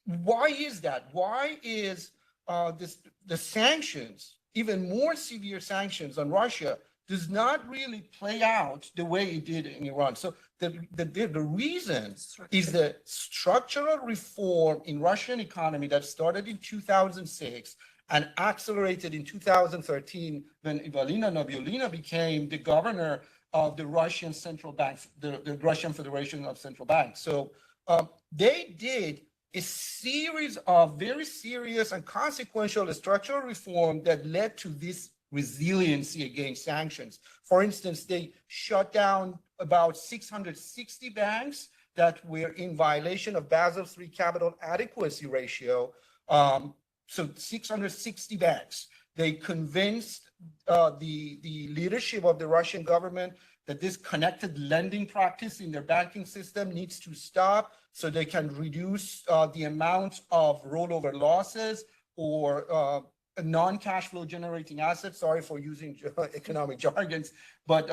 why is that? Why is the sanctions, even more severe sanctions on Russia, does not really play out the way it did in Iran? So the reason is the structural reform in Russian economy that started in 2006 and accelerated in 2013 when Evelina Nabiullina became the governor of the Russian central bank, the Russian Federation of Central Banks. So they did a series of very serious and consequential structural reform that led to this resiliency against sanctions. For instance, they shut down about 660 banks that were in violation of Basel III capital adequacy ratio. So 660 banks. They convinced the leadership of the Russian government that this connected lending practice in their banking system needs to stop so they can reduce the amount of rollover losses or non-cash flow generating assets. Sorry for using economic jargons, but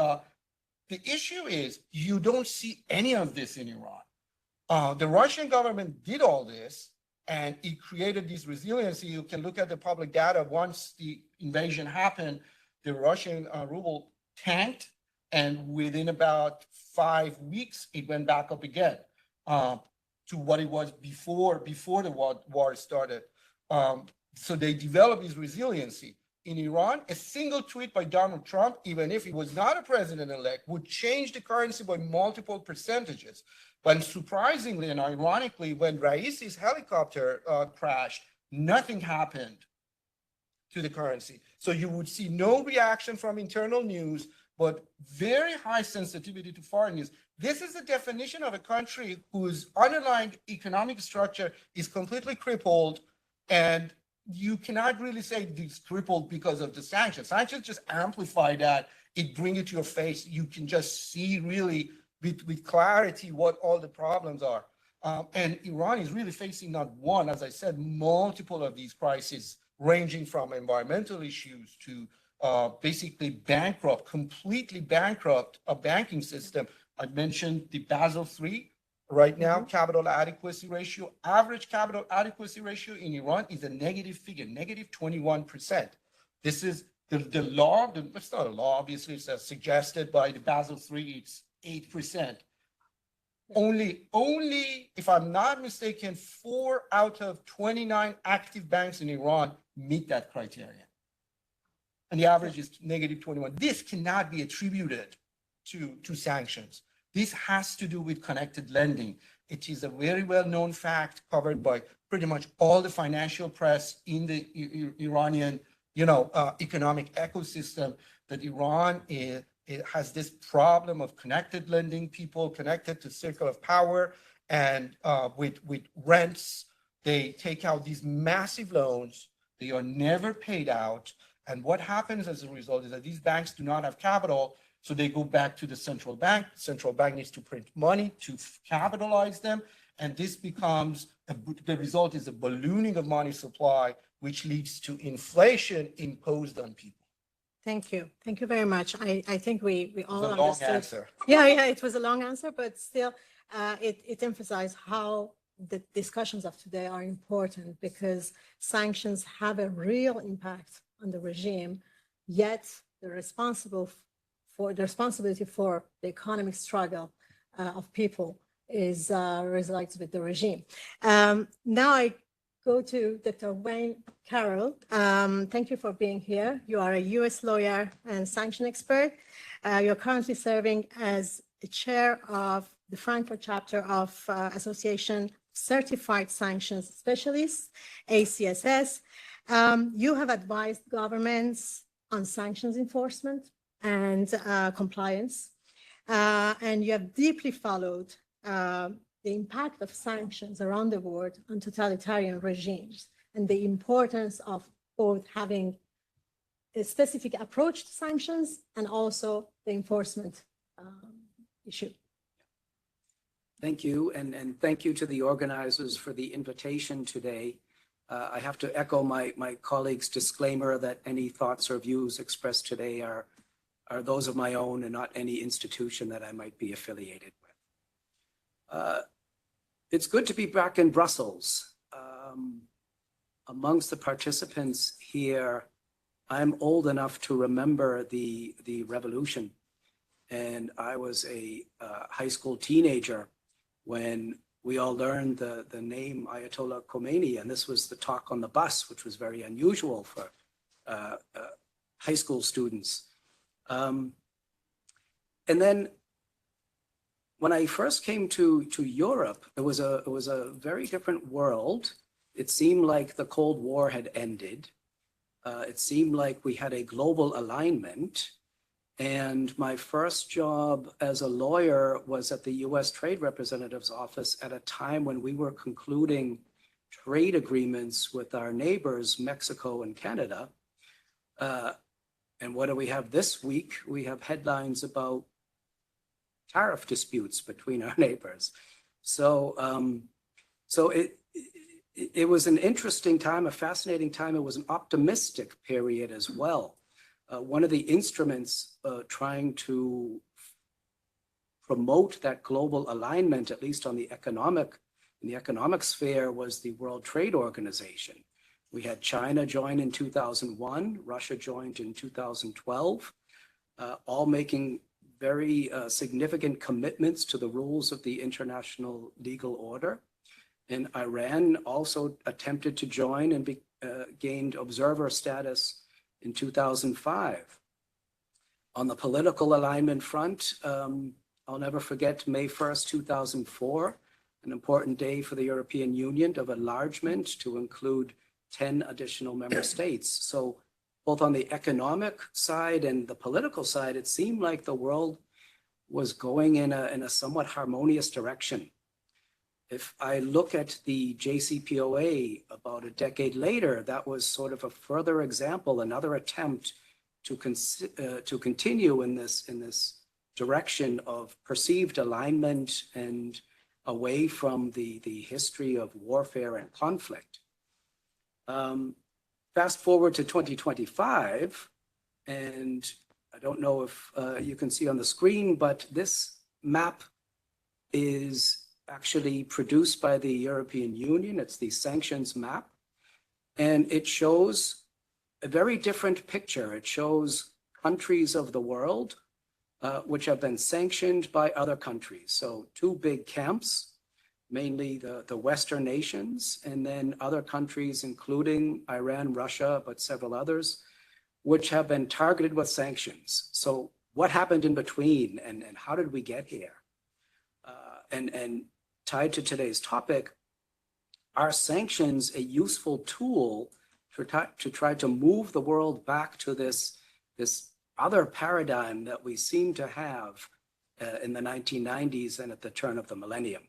the issue is you don't see any of this in Iran. The Russian government did all this and it created this resiliency. You can look at the public data. Once the invasion happened, the Russian ruble tanked, and within about 5 weeks, it went back up again to what it was before the war started. So they developed this resiliency. In Iran, a single tweet by Donald Trump, even if he was not a president-elect, would change the currency by multiple percentages. But surprisingly and ironically, when Raisi's helicopter crashed, nothing happened to the currency. So you would see no reaction from internal news, but very high sensitivity to foreign news. This is the definition of a country whose underlying economic structure is completely crippled, and you cannot really say it's crippled because of the sanctions. Sanctions just amplify that. It brings it to your face. You can just see really with clarity what all the problems are. And Iran is really facing not one, as I said, multiple of these crises, ranging from environmental issues to basically completely bankrupt a banking system. I mentioned the Basel III. Right now, capital adequacy ratio, average capital adequacy ratio in Iran is a negative figure, negative 21%. This is the law, it's not a law, obviously, it's suggested by the Basel III, it's 8%. Only, if I'm not mistaken, 4 out of 29 active banks in Iran meet that criteria. And the average is negative 21. This cannot be attributed to sanctions. This has to do with connected lending. It is a very well-known fact covered by pretty much all the financial press in the Iranian, economic ecosystem, that Iran it has this problem of connected lending, people connected to circle of power, and with rents, they take out these massive loans. They are never paid out. And what happens as a result is that these banks do not have capital. So they go back to the central bank. Central bank needs to print money to capitalize them. And this becomes, the result is a ballooning of money supply, which leads to inflation imposed on people. Thank you. Thank you very much. I think we all It was a long understood. answer. Yeah, it was a long answer, but still it emphasized how the discussions of today are important, because sanctions have a real impact on the regime, yet the responsibility for the economic struggle of people resides with the regime. Now I go to Dr. Wayne Carroll. Thank you for being here. You are a U.S. lawyer and sanction expert. You're currently serving as the chair of the Frankfurt chapter of Association certified sanctions specialists, ACSS. You have advised governments on sanctions enforcement and compliance, and you have deeply followed the impact of sanctions around the world on totalitarian regimes and the importance of both having a specific approach to sanctions and also the enforcement issue. Thank you, and thank you to the organizers for the invitation today. I have to echo my colleague's disclaimer that any thoughts or views expressed today are those of my own and not any institution that I might be affiliated with. It's good to be back in Brussels. Amongst the participants here, I'm old enough to remember the revolution, and I was a high school teenager when we all learned the name Ayatollah Khomeini, and this was the talk on the bus, which was very unusual for high school students. And then when I first came to Europe, it was a very different world. It seemed like the Cold War had ended. It seemed like we had a global alignment. And my first job as a lawyer was at the US Trade Representative's office at a time when we were concluding trade agreements with our neighbors, Mexico and Canada. And what do we have this week? We have headlines about tariff disputes between our neighbors. So it was an interesting time, a fascinating time. It was an optimistic period as well. One of the instruments trying to promote that global alignment, at least on the economic sphere, was the World Trade Organization. We had China join in 2001, Russia joined in 2012, all making very significant commitments to the rules of the international legal order. And Iran also attempted to join and gained observer status in 2005. On the political alignment front, I'll never forget May 1st, 2004, an important day for the European Union of enlargement to include 10 additional member states. So both on the economic side and the political side, it seemed like the world was going in a somewhat harmonious direction. If I look at the JCPOA about a decade later, that was sort of a further example, another attempt to continue in this direction of perceived alignment and away from the history of warfare and conflict. Fast forward to 2025, and I don't know if you can see on the screen, but this map is actually produced by the European Union. It's the sanctions map, and it shows a very different picture. It shows countries of the world which have been sanctioned by other countries. So two big camps, mainly the Western nations, and then other countries, including Iran, Russia, but several others, which have been targeted with sanctions. So what happened in between, and how did we get here? And tied to today's topic, are sanctions a useful tool to try to move the world back to this other paradigm that we seem to have in the 1990s and at the turn of the millennium?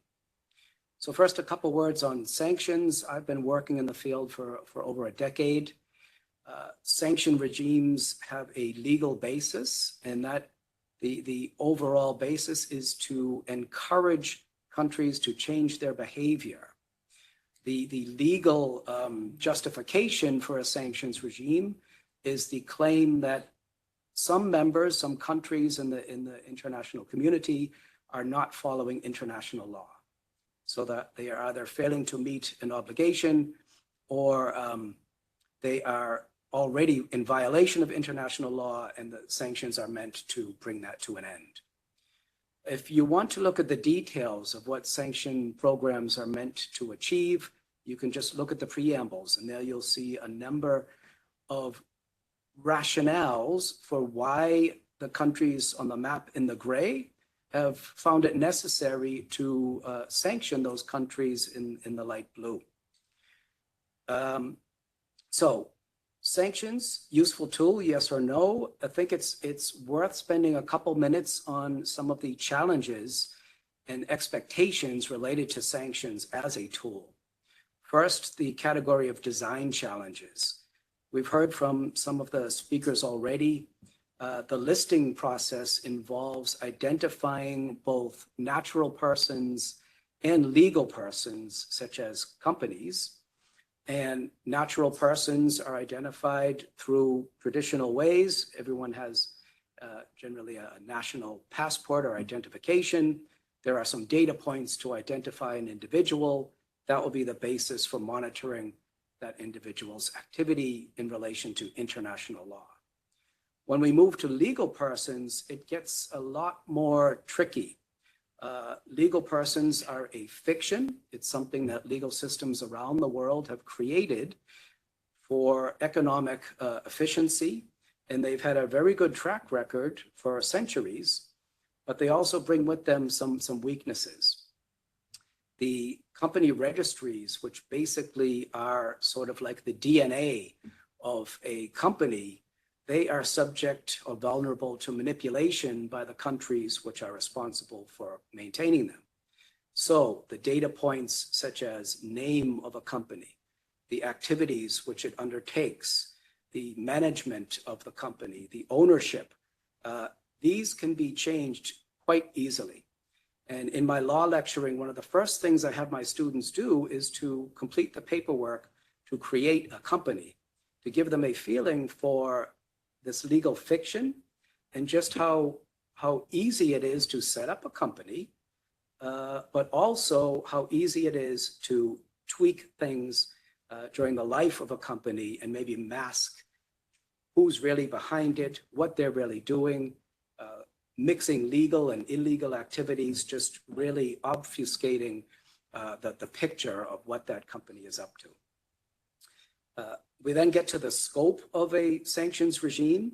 So first, a couple words on sanctions. I've been working in the field for over a decade. Sanction regimes have a legal basis, and that the overall basis is to encourage countries to change their behavior. The legal justification for a sanctions regime is the claim that some members, some countries in the international community are not following international law, so that they are either failing to meet an obligation or they are already in violation of international law, and the sanctions are meant to bring that to an end. If you want to look at the details of what sanction programs are meant to achieve, you can just look at the preambles, and there you'll see a number of rationales for why the countries on the map in the gray have found it necessary to sanction those countries in the light blue. So sanctions, useful tool, yes or no? I think it's worth spending a couple minutes on some of the challenges and expectations related to sanctions as a tool. First, the category of design challenges. We've heard from some of the speakers already. The listing process involves identifying both natural persons and legal persons, such as companies. And natural persons are identified through traditional ways. Everyone has generally a national passport or identification. There are some data points to identify an individual. That will be the basis for monitoring that individual's activity in relation to international law. When we move to legal persons, it gets a lot more tricky. Legal persons are a fiction. It's something that legal systems around the world have created for economic efficiency, and they've had a very good track record for centuries, but they also bring with them some weaknesses. The company registries, which basically are sort of like the DNA of a company, they are subject or vulnerable to manipulation by the countries which are responsible for maintaining them. So the data points such as name of a company, the activities which it undertakes, the management of the company, the ownership, these can be changed quite easily. And in my law lecturing, one of the first things I have my students do is to complete the paperwork to create a company, to give them a feeling for this legal fiction and just how easy it is to set up a company, but also how easy it is to tweak things during the life of a company and maybe mask who's really behind it, what they're really doing, mixing legal and illegal activities, just really obfuscating the picture of what that company is up to. We then get to the scope of a sanctions regime,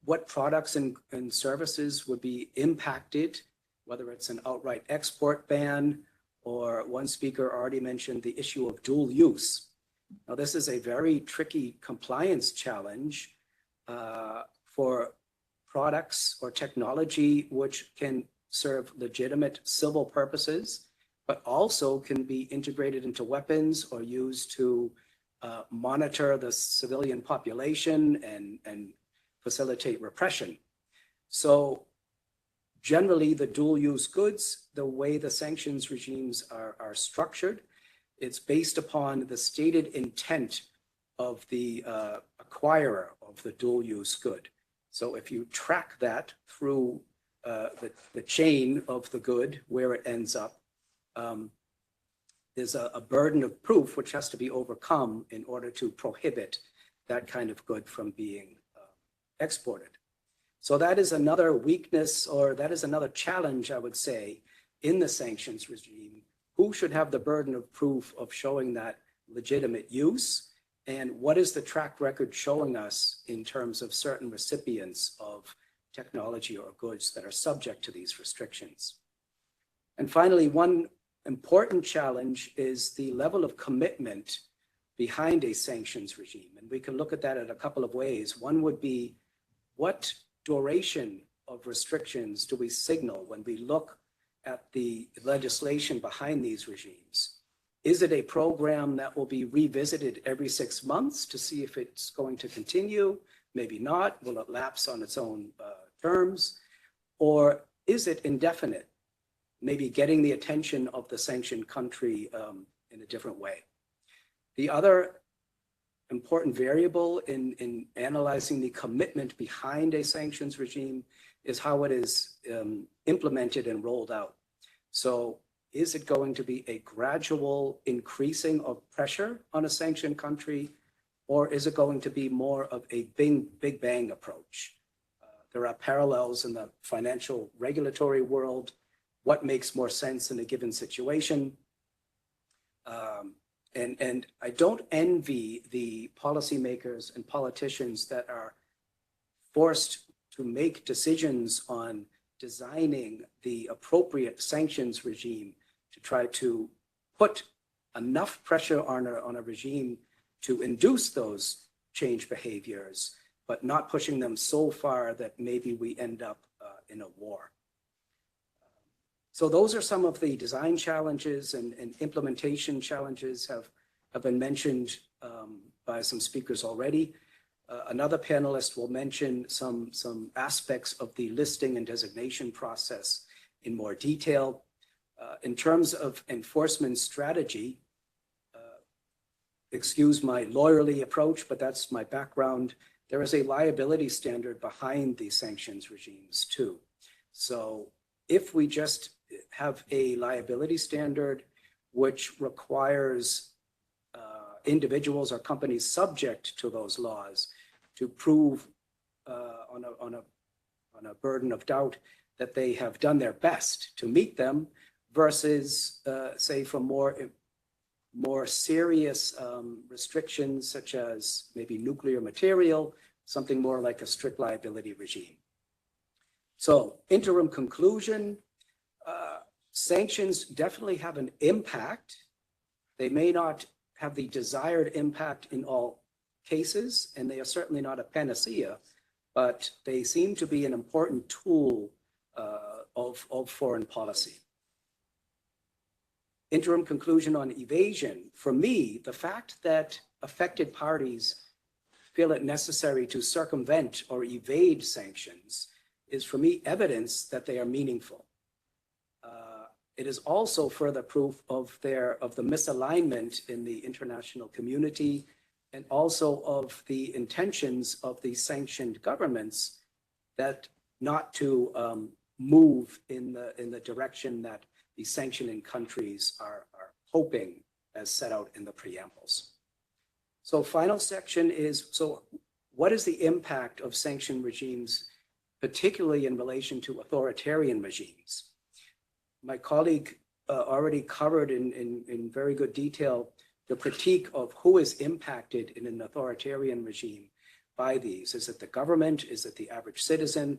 what products and services would be impacted, whether it's an outright export ban, or one speaker already mentioned the issue of dual use. Now, this is a very tricky compliance challenge for products or technology which can serve legitimate civil purposes, but also can be integrated into weapons or used to monitor the civilian population and facilitate repression. So generally, the dual-use goods, the way the sanctions regimes are structured, it's based upon the stated intent of the acquirer of the dual-use good. So if you track that through the chain of the good, where it ends up, there's a burden of proof which has to be overcome in order to prohibit that kind of good from being exported. So that is another weakness, or that is another challenge, I would say, in the sanctions regime. Who should have the burden of proof of showing that legitimate use? And what is the track record showing us in terms of certain recipients of technology or goods that are subject to these restrictions? And finally, one important challenge is the level of commitment behind a sanctions regime. And we can look at that in a couple of ways. One would be, what duration of restrictions do we signal when we look at the legislation behind these regimes? Is it a program that will be revisited every 6 months to see if it's going to continue? Maybe not. Will it lapse on its own terms? Or is it indefinite? Maybe getting the attention of the sanctioned country in a different way. The other important variable in analyzing the commitment behind a sanctions regime is how it is implemented and rolled out. So is it going to be a gradual increasing of pressure on a sanctioned country, or is it going to be more of a big bang approach? There are parallels in the financial regulatory world. What makes more sense in a given situation? And I don't envy the policymakers and politicians that are forced to make decisions on designing the appropriate sanctions regime to try to put enough pressure on a regime to induce those change behaviors, but not pushing them so far that maybe we end up in a war. So those are some of the design challenges and implementation challenges have been mentioned by some speakers already. Another panelist will mention some aspects of the listing and designation process in more detail. In terms of enforcement strategy, excuse my lawyerly approach, but that's my background. There is a liability standard behind these sanctions regimes too. So if we just have a liability standard which requires individuals or companies subject to those laws to prove on a burden of doubt that they have done their best to meet them, versus say for more serious restrictions such as maybe nuclear material, something more like a strict liability regime. So interim conclusion, sanctions definitely have an impact. They may not have the desired impact in all cases, and they are certainly not a panacea, but they seem to be an important tool of foreign policy. Interim conclusion on evasion. For me, the fact that affected parties feel it necessary to circumvent or evade sanctions is, for me, evidence that they are meaningful. It is also further proof of the misalignment in the international community, and also of the intentions of the sanctioned governments that not to move in the direction that the sanctioning countries are hoping, as set out in the preambles. So final section is, so what is the impact of sanction regimes, particularly in relation to authoritarian regimes? My colleague already covered in very good detail the critique of who is impacted in an authoritarian regime by these. Is it the government? Is it the average citizen?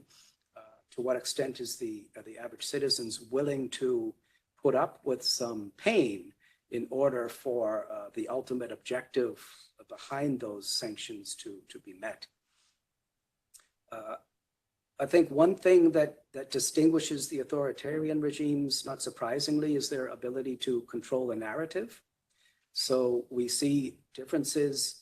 To what extent is are the average citizens willing to put up with some pain in order for the ultimate objective behind those sanctions to be met? I think one thing that distinguishes the authoritarian regimes, not surprisingly, is their ability to control the narrative. So we see differences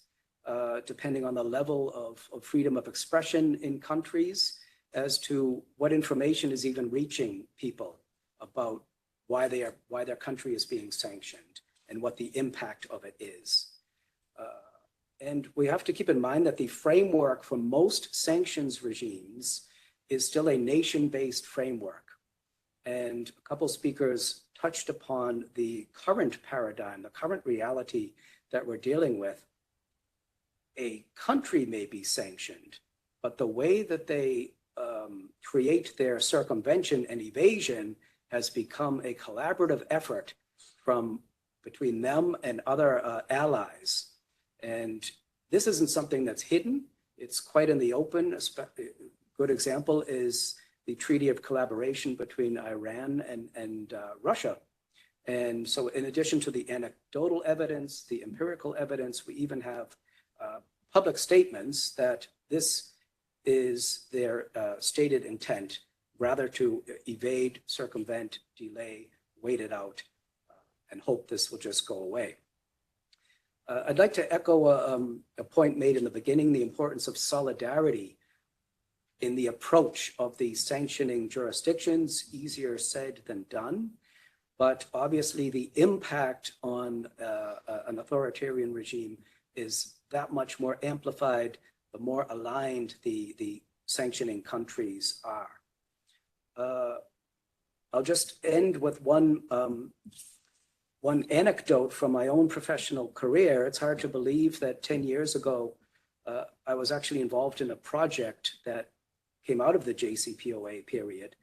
depending on the level of freedom of expression in countries as to what information is even reaching people about why their country is being sanctioned and what the impact of it is. And we have to keep in mind that the framework for most sanctions regimes is still a nation-based framework. And a couple speakers touched upon the current paradigm, the current reality that we're dealing with. A country may be sanctioned, but the way that they create their circumvention and evasion has become a collaborative effort between them and other allies. And this isn't something that's hidden. It's quite in the open. A good example is the Treaty of Collaboration between Iran and Russia. And so in addition to the anecdotal evidence, the empirical evidence, we even have public statements that this is their stated intent, rather to evade, circumvent, delay, wait it out, and hope this will just go away. I'd like to echo a point made in the beginning, the importance of solidarity in the approach of the sanctioning jurisdictions. Easier said than done, but obviously the impact on an authoritarian regime is that much more amplified the more aligned the sanctioning countries are. I'll just end with one anecdote from my own professional career. It's hard to believe that 10 years ago, I was actually involved in a project that came out of the JCPOA period,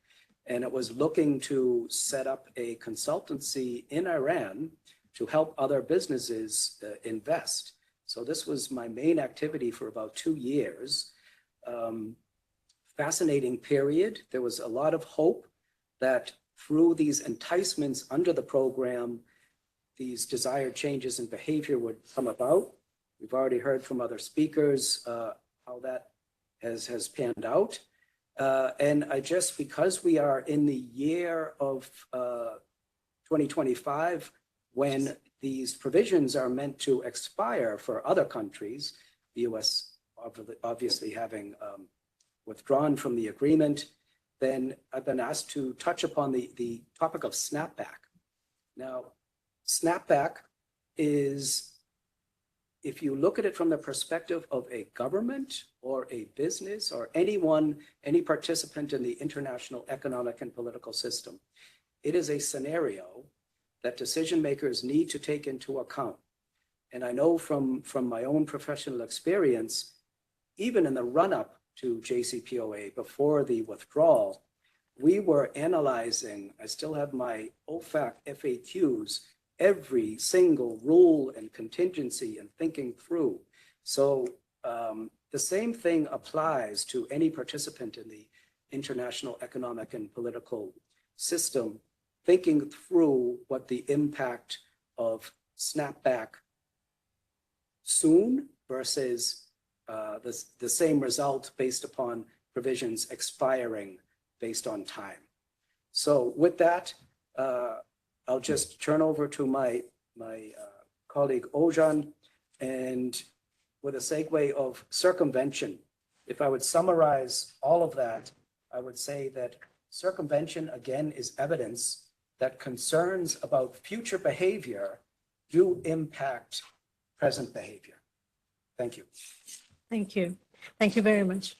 and it was looking to set up a consultancy in Iran to help other businesses invest. So this was my main activity for about 2 years. fascinating period. There was a lot of hope that through these enticements under the program, these desired changes in behavior would come about. We've already heard from other speakers how that has panned out. And because we are in the year of 2025, when these provisions are meant to expire for other countries, the US obviously having withdrawn from the agreement, then I've been asked to touch upon the topic of snapback. Now, snapback is, if you look at it from the perspective of a government or a business or any participant in the international economic and political system, it is a scenario that decision makers need to take into account. And I know from my own professional experience, even in the run-up to JCPOA, before the withdrawal, we were analyzing, I still have my OFAC FAQs, every single rule and contingency and thinking through. So the same thing applies to any participant in the international economic and political system, thinking through what the impact of snapback soon versus the same result based upon provisions expiring based on time. So with that, I'll just turn over to my colleague Ojan, and with a segue of circumvention, if I would summarize all of that, I would say that circumvention, again, is evidence that concerns about future behavior do impact present behavior. Thank you. Thank you. Thank you very much.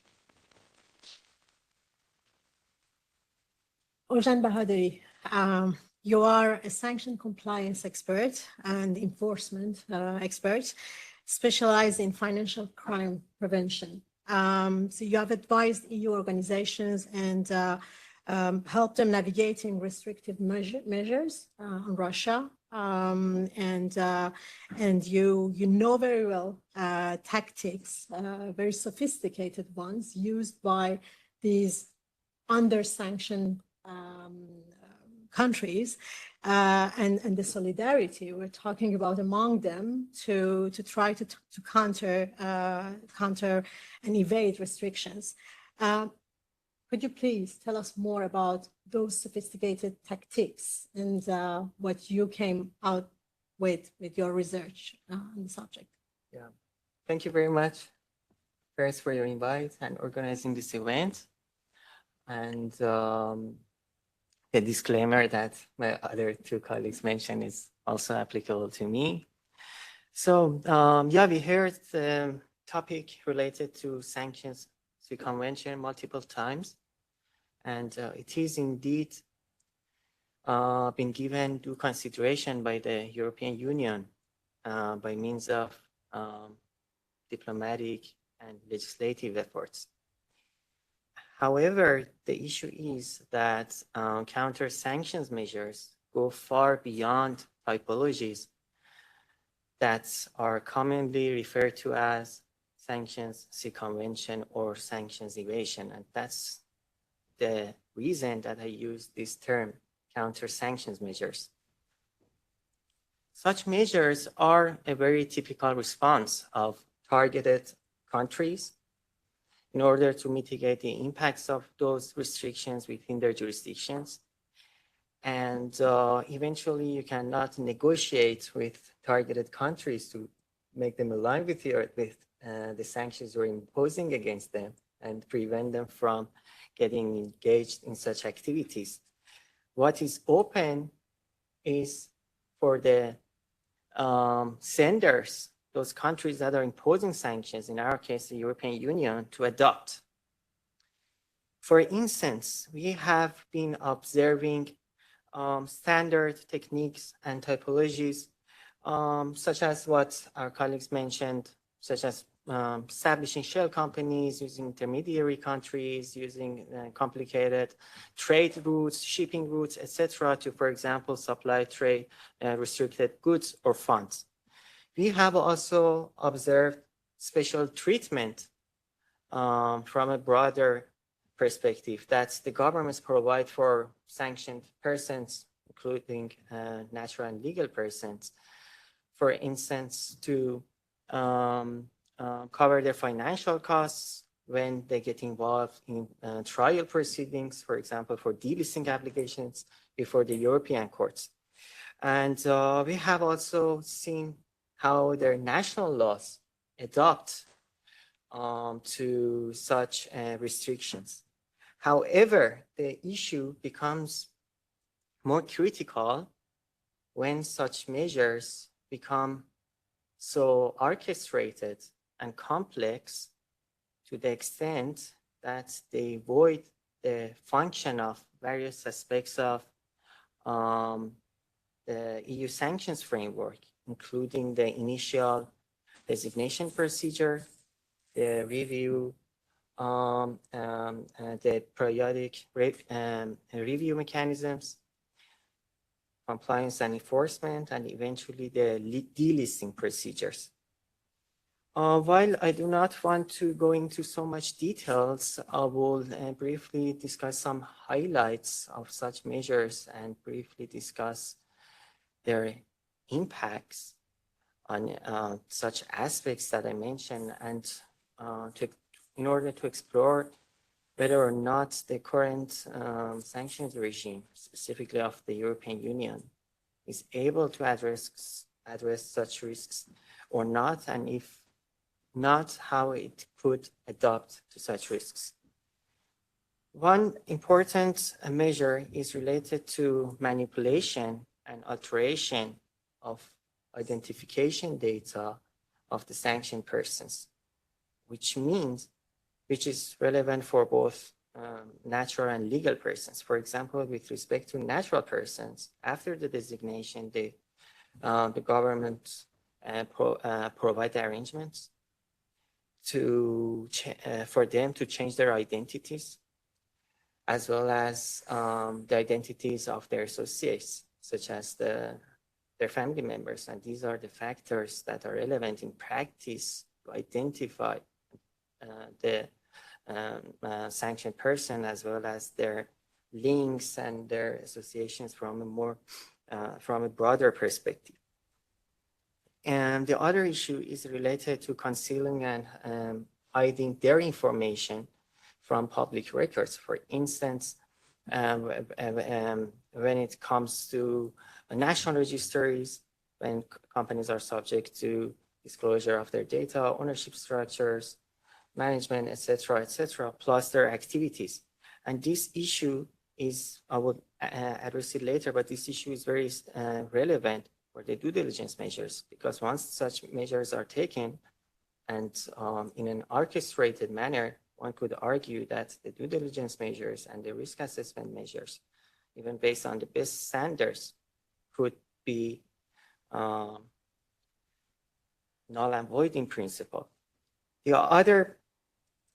Ojan Bahadari, you are a sanction compliance expert and enforcement expert specialized in financial crime prevention. So you have advised EU organizations and helped them navigating restrictive measures on Russia. And you know very well tactics, very sophisticated ones used by these under sanctioned countries, and the solidarity we're talking about among them to try to counter and evade restrictions. Could you please tell us more about those sophisticated tactics and what you came out with your research on the subject? Yeah, thank you very much, first, for your invite and organizing this event. And the disclaimer that my other two colleagues mentioned is also applicable to me. So yeah, we heard the topic related to sanctions convention multiple times, and it is indeed been given due consideration by the European Union by means of diplomatic and legislative efforts. However, the issue is that counter sanctions measures go far beyond typologies that are commonly referred to as sanctions circumvention or sanctions evasion. And that's the reason that I use this term, counter sanctions measures. Such measures are a very typical response of targeted countries in order to mitigate the impacts of those restrictions within their jurisdictions. And eventually you cannot negotiate with targeted countries to make them align with the sanctions you're imposing against them and prevent them from getting engaged in such activities. What is open is for the senders, those countries that are imposing sanctions, in our case, the European Union, to adopt. For instance, we have been observing standard techniques and typologies, such as what our colleagues mentioned, such as establishing shell companies, using intermediary countries, using complicated trade routes, shipping routes, etc., to, for example, supply trade restricted goods or funds. We have also observed special treatment from a broader perspective that the governments provide for sanctioned persons, including natural and legal persons, for instance, to cover their financial costs when they get involved in trial proceedings, for example, for delisting applications before the European courts. And we have also seen how their national laws adopt to such restrictions. However, the issue becomes more critical when such measures become so orchestrated and complex to the extent that they void the function of various aspects of the EU sanctions framework, including the initial designation procedure, the review, the periodic review mechanisms, compliance and enforcement, and eventually the delisting procedures. While I do not want to go into so much details, I will briefly discuss some highlights of such measures and briefly discuss their impacts on such aspects that I mentioned, and in order to explore whether or not the current sanctions regime, specifically of the European Union, is able to address such risks or not, and if not, how it could adapt to such risks. One important measure is related to manipulation and alteration of identification data of the sanctioned persons, which is relevant for both natural and legal persons. For example, with respect to natural persons, after the designation, the government provide the arrangements for them to change their identities, as well as the identities of their associates, such as their family members. And these are the factors that are relevant in practice to identify the sanctioned person, as well as their links and their associations from a broader perspective. And the other issue is related to concealing and hiding their information from public records. For instance, when it comes to national registries, when companies are subject to disclosure of their data, ownership structures, management, etc., plus their activities. And this issue is, I will address it later, but this issue is very relevant for the due diligence measures, because once such measures are taken and in an orchestrated manner, one could argue that the due diligence measures and the risk assessment measures, even based on the best standards, could be null and void in principle. The other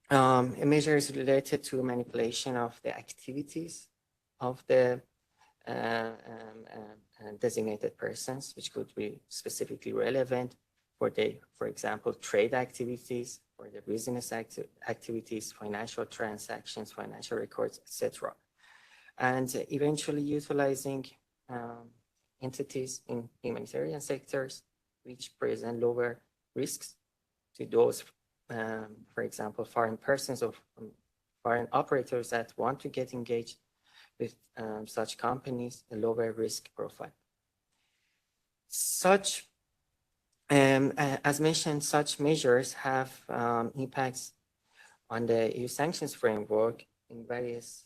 measures related to manipulation of the activities of the designated persons, which could be specifically relevant for example, trade activities, or the business activities, financial transactions, financial records, etc. And eventually utilizing entities in humanitarian sectors which present lower risks to those, for example, foreign persons or foreign operators that want to get engaged with such companies, a lower risk profile. Such, as mentioned, such measures have impacts on the EU sanctions framework in various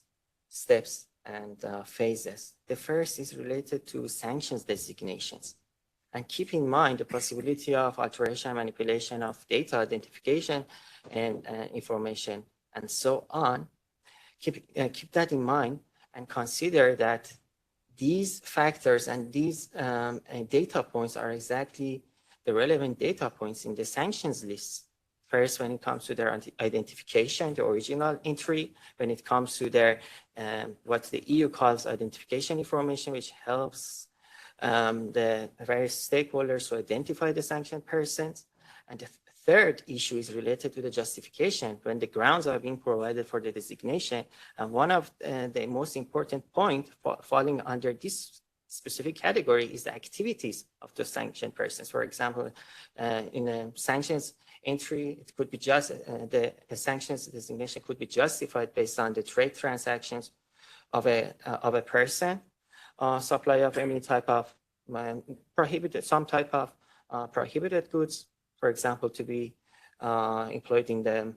steps and phases. The first is related to sanctions designations. And keep in mind the possibility of alteration and manipulation of data identification and information and so on. Keep that in mind and consider that these factors and these data points are exactly the relevant data points in the sanctions list. First, when it comes to their identification, the original entry, when it comes to their what the EU calls identification information, which helps the various stakeholders to identify the sanctioned persons. And the third issue is related to the justification when the grounds are being provided for the designation. And one of the most important point falling under this specific category is the activities of the sanctioned persons. For example, in a sanctions entry, it could be just the sanctions designation could be justified based on the trade transactions of a person, supply of any type of prohibited goods, for example, to be employed in the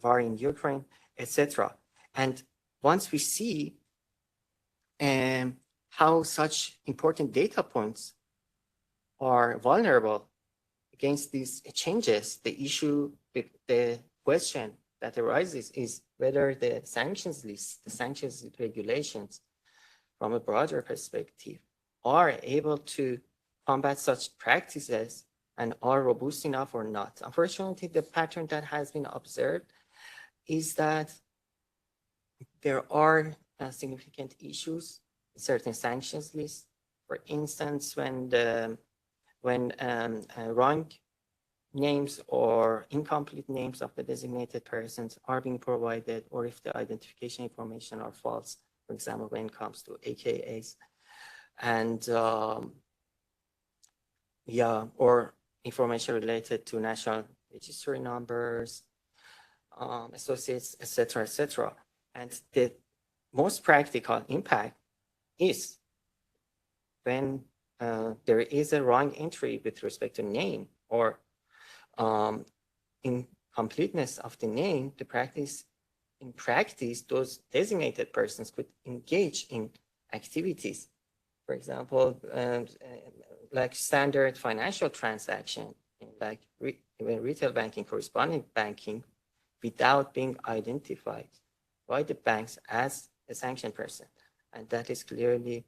war in Ukraine, etc. And once we see how such important data points are vulnerable against these changes, the question that arises is whether the sanctions list, the sanctions regulations from a broader perspective are able to combat such practices and are robust enough or not. Unfortunately, the pattern that has been observed is that there are significant issues in certain sanctions lists. For instance, when wrong names or incomplete names of the designated persons are being provided, or if the identification information are false, for example, when it comes to AKAs, and or information related to national registry numbers, associates, etc., etc. And the most practical impact is when there is a wrong entry with respect to name, or incompleteness of the name, in practice, those designated persons could engage in activities, for example, like standard financial transaction, like retail banking, correspondent banking, without being identified by the banks as a sanctioned person. And that is clearly,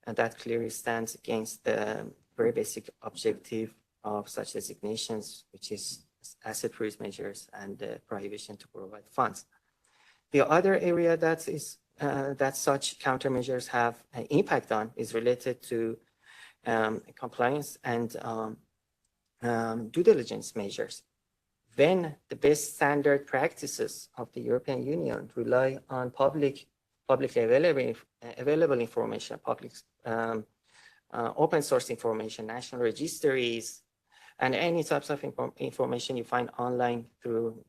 that clearly stands against the very basic objective of such designations, which is asset freeze measures and the prohibition to provide funds. The other area that is that such countermeasures have an impact on is related to compliance and due diligence measures. When the best standard practices of the European Union rely on publicly available information, open source information, national registries, and any types of information you find online through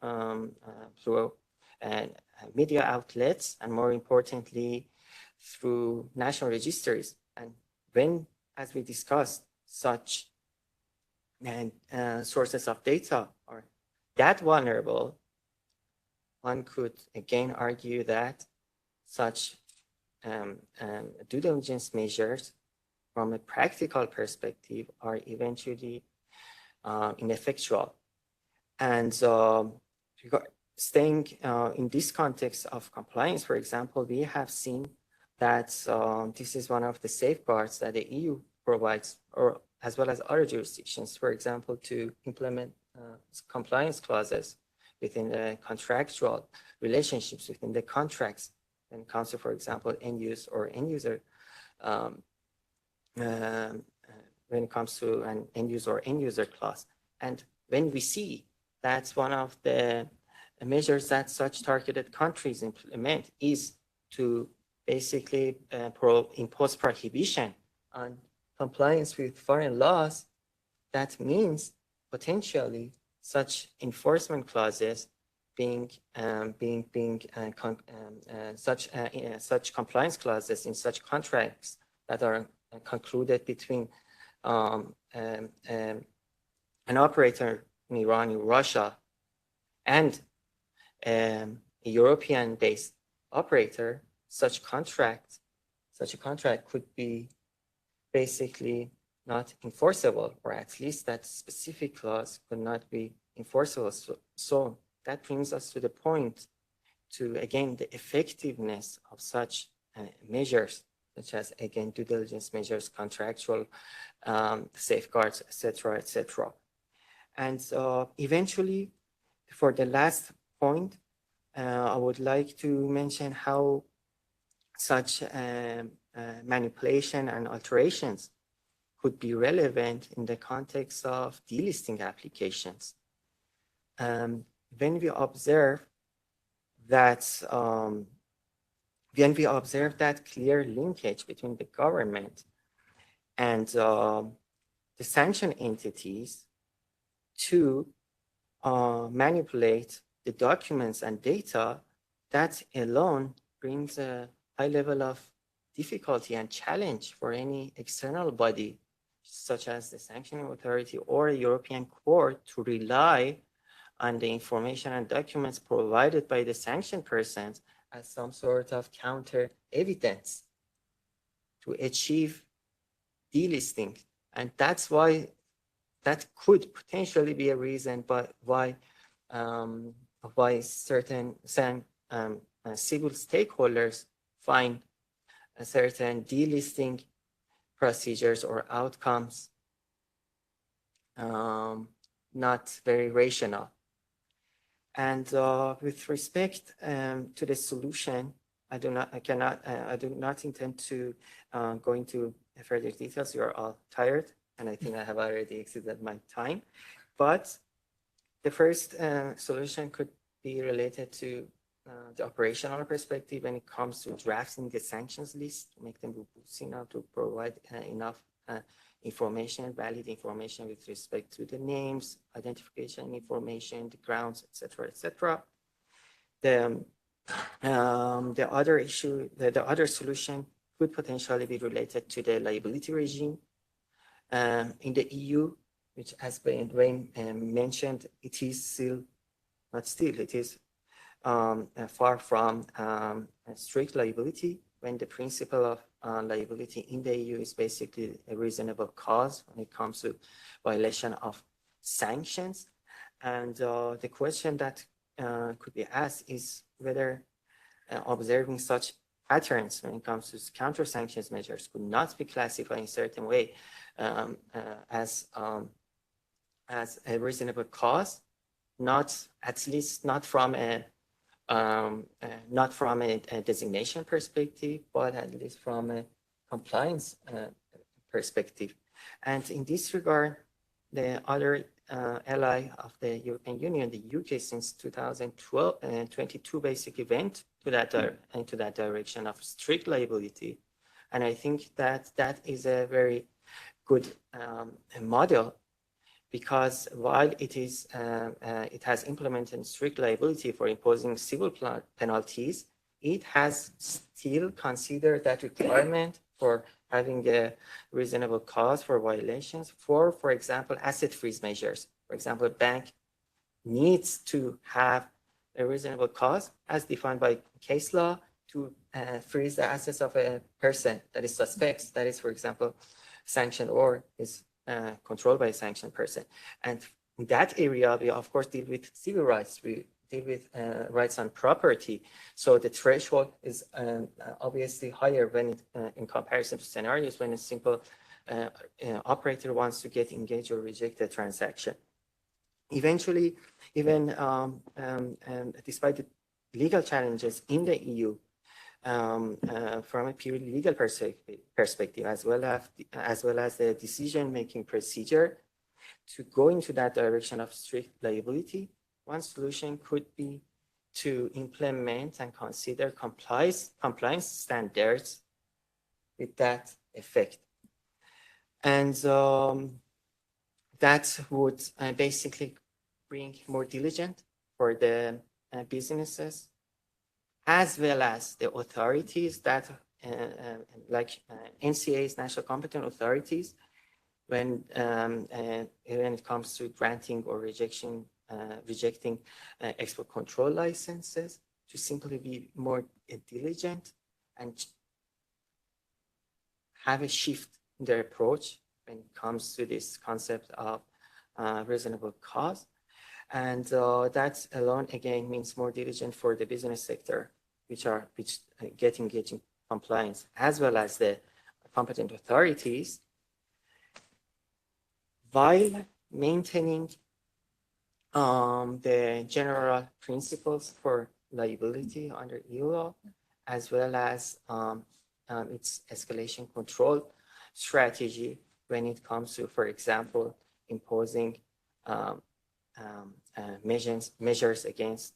media outlets, and more importantly, through national registries. And when, as we discussed, such sources of data are that vulnerable, one could again argue that such due diligence measures from a practical perspective are eventually ineffectual. And staying in this context of compliance, for example, we have seen that this is one of the safeguards that the EU provides, or as well as other jurisdictions, for example, to implement compliance clauses within the contractual relationships within the contracts, when it comes to, for example, end use or end user, when it comes to an end user or end user clause. And when we see that's one of the measures that such targeted countries implement is to basically impose prohibition on compliance with foreign laws, that means potentially such enforcement clauses such compliance clauses in such contracts that are concluded between an operator in Iran, in Russia, and a European-based operator, such a contract could be basically not enforceable, or at least that specific clause could not be enforceable. So that brings us to the point to, again, the effectiveness of such measures, such as, again, due diligence measures, contractual safeguards, etc., etc. And eventually, for the last point, I would like to mention how such manipulation and alterations could be relevant in the context of delisting applications. when we observe that clear linkage between the government and the sanctioned entities to manipulate the documents and data, that alone brings a high level of difficulty and challenge for any external body, such as the sanctioning authority or a European court, to rely on the information and documents provided by the sanctioned persons as some sort of counter evidence to achieve delisting. And that's why that could potentially be a reason why certain civil stakeholders find a certain delisting procedures or outcomes not very rational. And with respect to the solution, I do not intend to go into further details. You are all tired, and I think I have already exceeded my time. But the first solution could be related to the operational perspective when it comes to drafting the sanctions list, to make them robust enough to provide enough information, valid information with respect to the names, identification information, the grounds, etc., etc. The other issue, the other solution could potentially be related to the liability regime in the EU, which, as Wayne mentioned, it is still, not still, it is far from a strict liability, when the principle of liability in the EU is basically a reasonable cause when it comes to violation of sanctions. And the question that could be asked is whether observing such patterns when it comes to counter sanctions measures could not be classified in a certain way as a reasonable cause, at least not from a designation perspective, but at least from a compliance perspective. And in this regard, the other ally of the European Union, the UK, since 2022, basically went to into that direction of strict liability. And I think that that is a very good model, because while it has implemented strict liability for imposing civil penalties, it has still considered that requirement for having a reasonable cause for violations for example, asset freeze measures. For example, a bank needs to have a reasonable cause as defined by case law to freeze the assets of a person that is suspect, that is, for example, sanctioned or is controlled by a sanctioned person. And in that area, we of course deal with civil rights. We deal with rights on property. So the threshold is obviously higher when in comparison to scenarios when a simple operator wants to get engaged or reject a transaction. Eventually, even despite the legal challenges in the EU, from a purely legal perspective, as well as the decision-making procedure, to go into that direction of strict liability, one solution could be to implement and consider compliance standards with that effect. And that would basically bring more diligence for the businesses, as well as the authorities that, like NCA's, national competent authorities, when it comes to granting or rejecting export control licenses, to simply be more diligent and have a shift in their approach when it comes to this concept of reasonable cause. And that alone, again, means more diligent for the business sector, which get engaged in compliance, as well as the competent authorities, while maintaining the general principles for liability under EU law, as well as its escalation control strategy when it comes to, for example, imposing measures against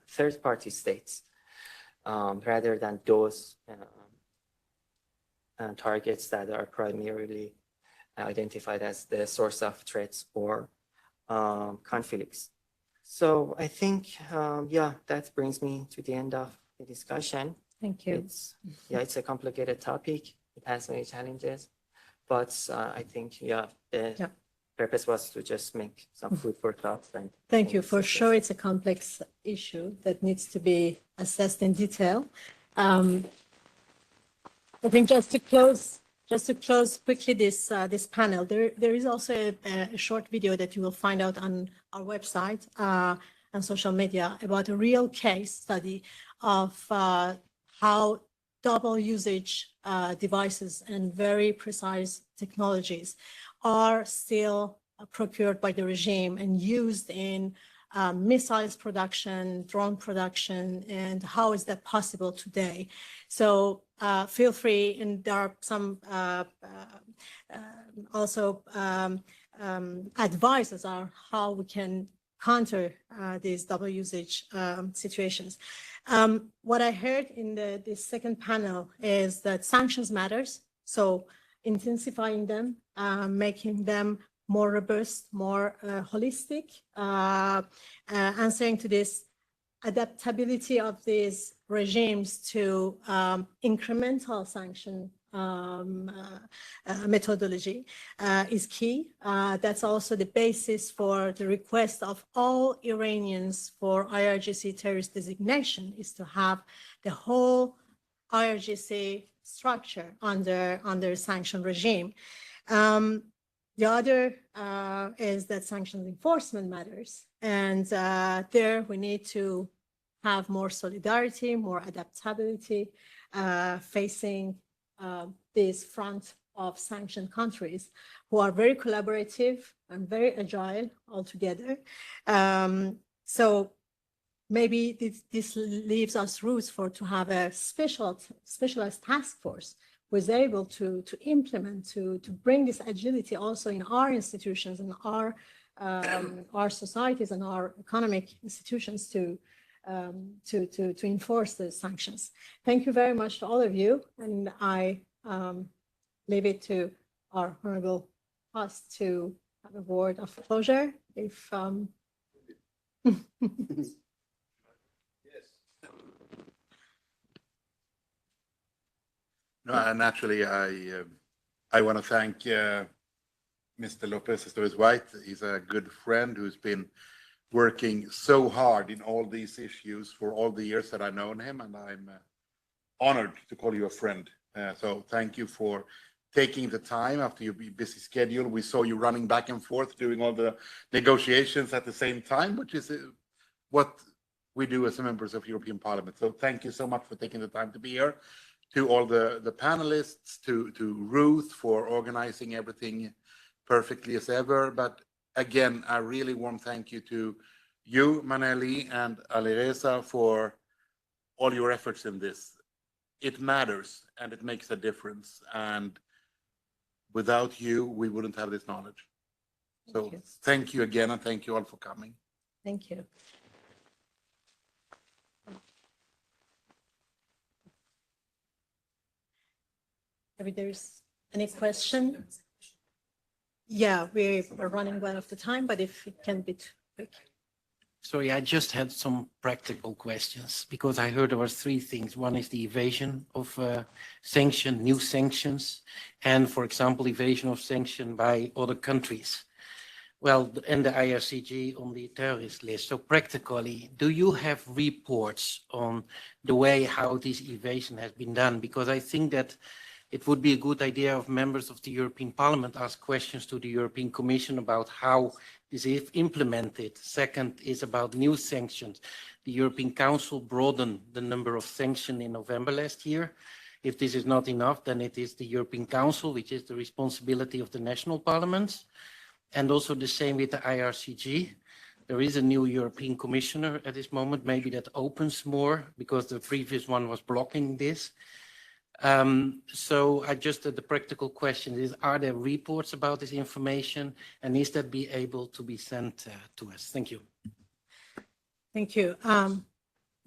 third-party states rather than those targets that are primarily identified as the source of threats or conflicts. So I think, yeah, that brings me to the end of the discussion. Thank you. It's a complicated topic. It has many challenges, but I think, the purpose was to just make some food for thought. Thank you. For sure, it's a complex issue that needs to be assessed in detail. I think just to close quickly this panel, there is also a short video that you will find out on our website and social media about a real case study of how double usage devices and very precise technologies are still procured by the regime and used in missiles production, drone production, and how is that possible today? So feel free, and there are some also advices on how we can counter these double usage situations. What I heard in the second panel is that sanctions matters. So intensifying them, making them more robust, more holistic, answering to this adaptability of these regimes to incremental sanction methodology is key. That's also the basis for the request of all Iranians for IRGC terrorist designation, is to have the whole IRGC structure under sanction regime. The other is that sanctions enforcement matters, and there we need to have more solidarity, more adaptability, facing this front of sanctioned countries who are very collaborative and very agile altogether. So maybe this leaves us room to have a specialized task force who is able to implement, to bring this agility also in our institutions and our societies and our economic institutions to enforce the sanctions. Thank you very much to all of you, and I leave it to our honorable host to have a word of closure. If No, and actually, I want to thank Mr. Lopez-Isturiz White. He's a good friend who's been working so hard in all these issues for all the years that I've known him, and I'm honored to call you a friend. So thank you for taking the time after your busy schedule. We saw you running back and forth doing all the negotiations at the same time, which is what we do as members of European Parliament. So thank you so much for taking the time to be here. To all the panelists, to Ruth for organizing everything perfectly as ever. But again, a really warm thank you to you, Maneli, and Alireza for all your efforts in this. It matters and it makes a difference. And without you, we wouldn't have this knowledge. So thank you again, and thank you all for coming. Thank you. If there's any question? Yeah, we're running well off the time, but if it can be quick. Sorry, I just had some practical questions because I heard there were three things. One is the evasion of new sanctions, and, for example, evasion of sanction by other countries. Well, and the IRCG on the terrorist list. So practically, do you have reports on the way how this evasion has been done? Because I think that it would be a good idea if members of the European Parliament ask questions to the European Commission about how this is implemented. Second is about new sanctions. The European Council broadened the number of sanctions in November last year. If this is not enough, then it is the European Council, which is the responsibility of the national parliaments. And also the same with the IRCG. There is a new European Commissioner at this moment. Maybe that opens more because the previous one was blocking this. So I just the practical question is: are there reports about this information, and is that be able to be sent to us? Thank you. Thank you.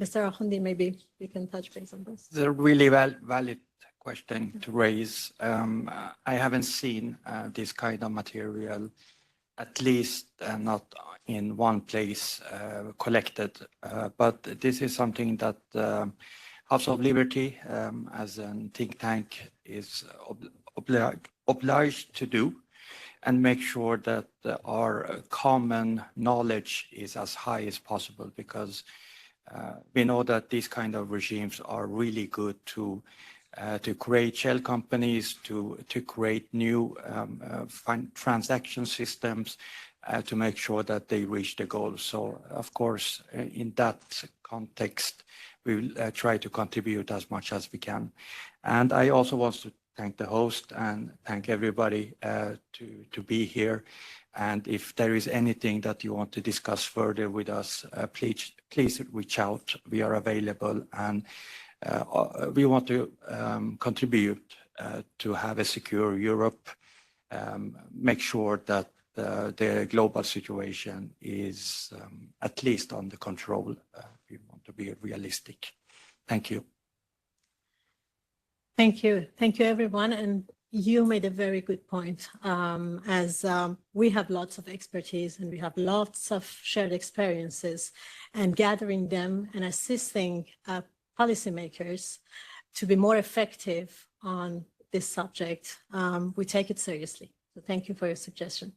Mr. Akhondi, maybe you can touch base on this. It's a really valid question to raise. I haven't seen this kind of material, at least not in one place collected. But this is something that House of Liberty, as a think tank, is obliged to do, and make sure that our common knowledge is as high as possible, because we know that these kind of regimes are really good to create shell companies, to create new transaction systems, to make sure that they reach the goal. So, of course, in that context, we will try to contribute as much as we can. And I also want to thank the host and thank everybody to be here. And if there is anything that you want to discuss further with us, please reach out. We are available, and we want to contribute to have a secure Europe, make sure that the global situation is at least under control. We want to be realistic. Thank you. Thank you. Thank you, everyone. And you made a very good point. As we have lots of expertise and we have lots of shared experiences, and gathering them and assisting policymakers to be more effective on this subject, we take it seriously. So thank you for your suggestion.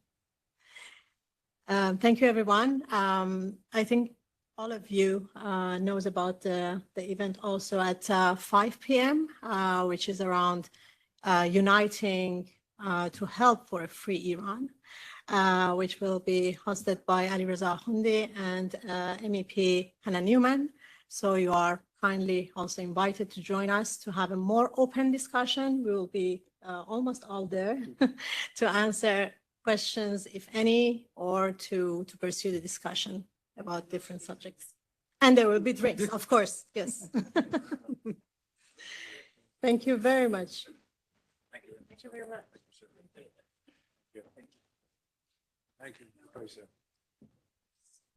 Thank you, everyone. I think all of you knows about the event also at 5 p.m., which is around uniting to help for a free Iran, which will be hosted by Alireza Akhondi and MEP Hannah Newman. So you are kindly also invited to join us to have a more open discussion. We will be almost all there to answer questions, if any, or to pursue the discussion about different subjects. And there will be drinks, of course. Yes. Thank you very much. Thank you. Thank you very much. Thank you.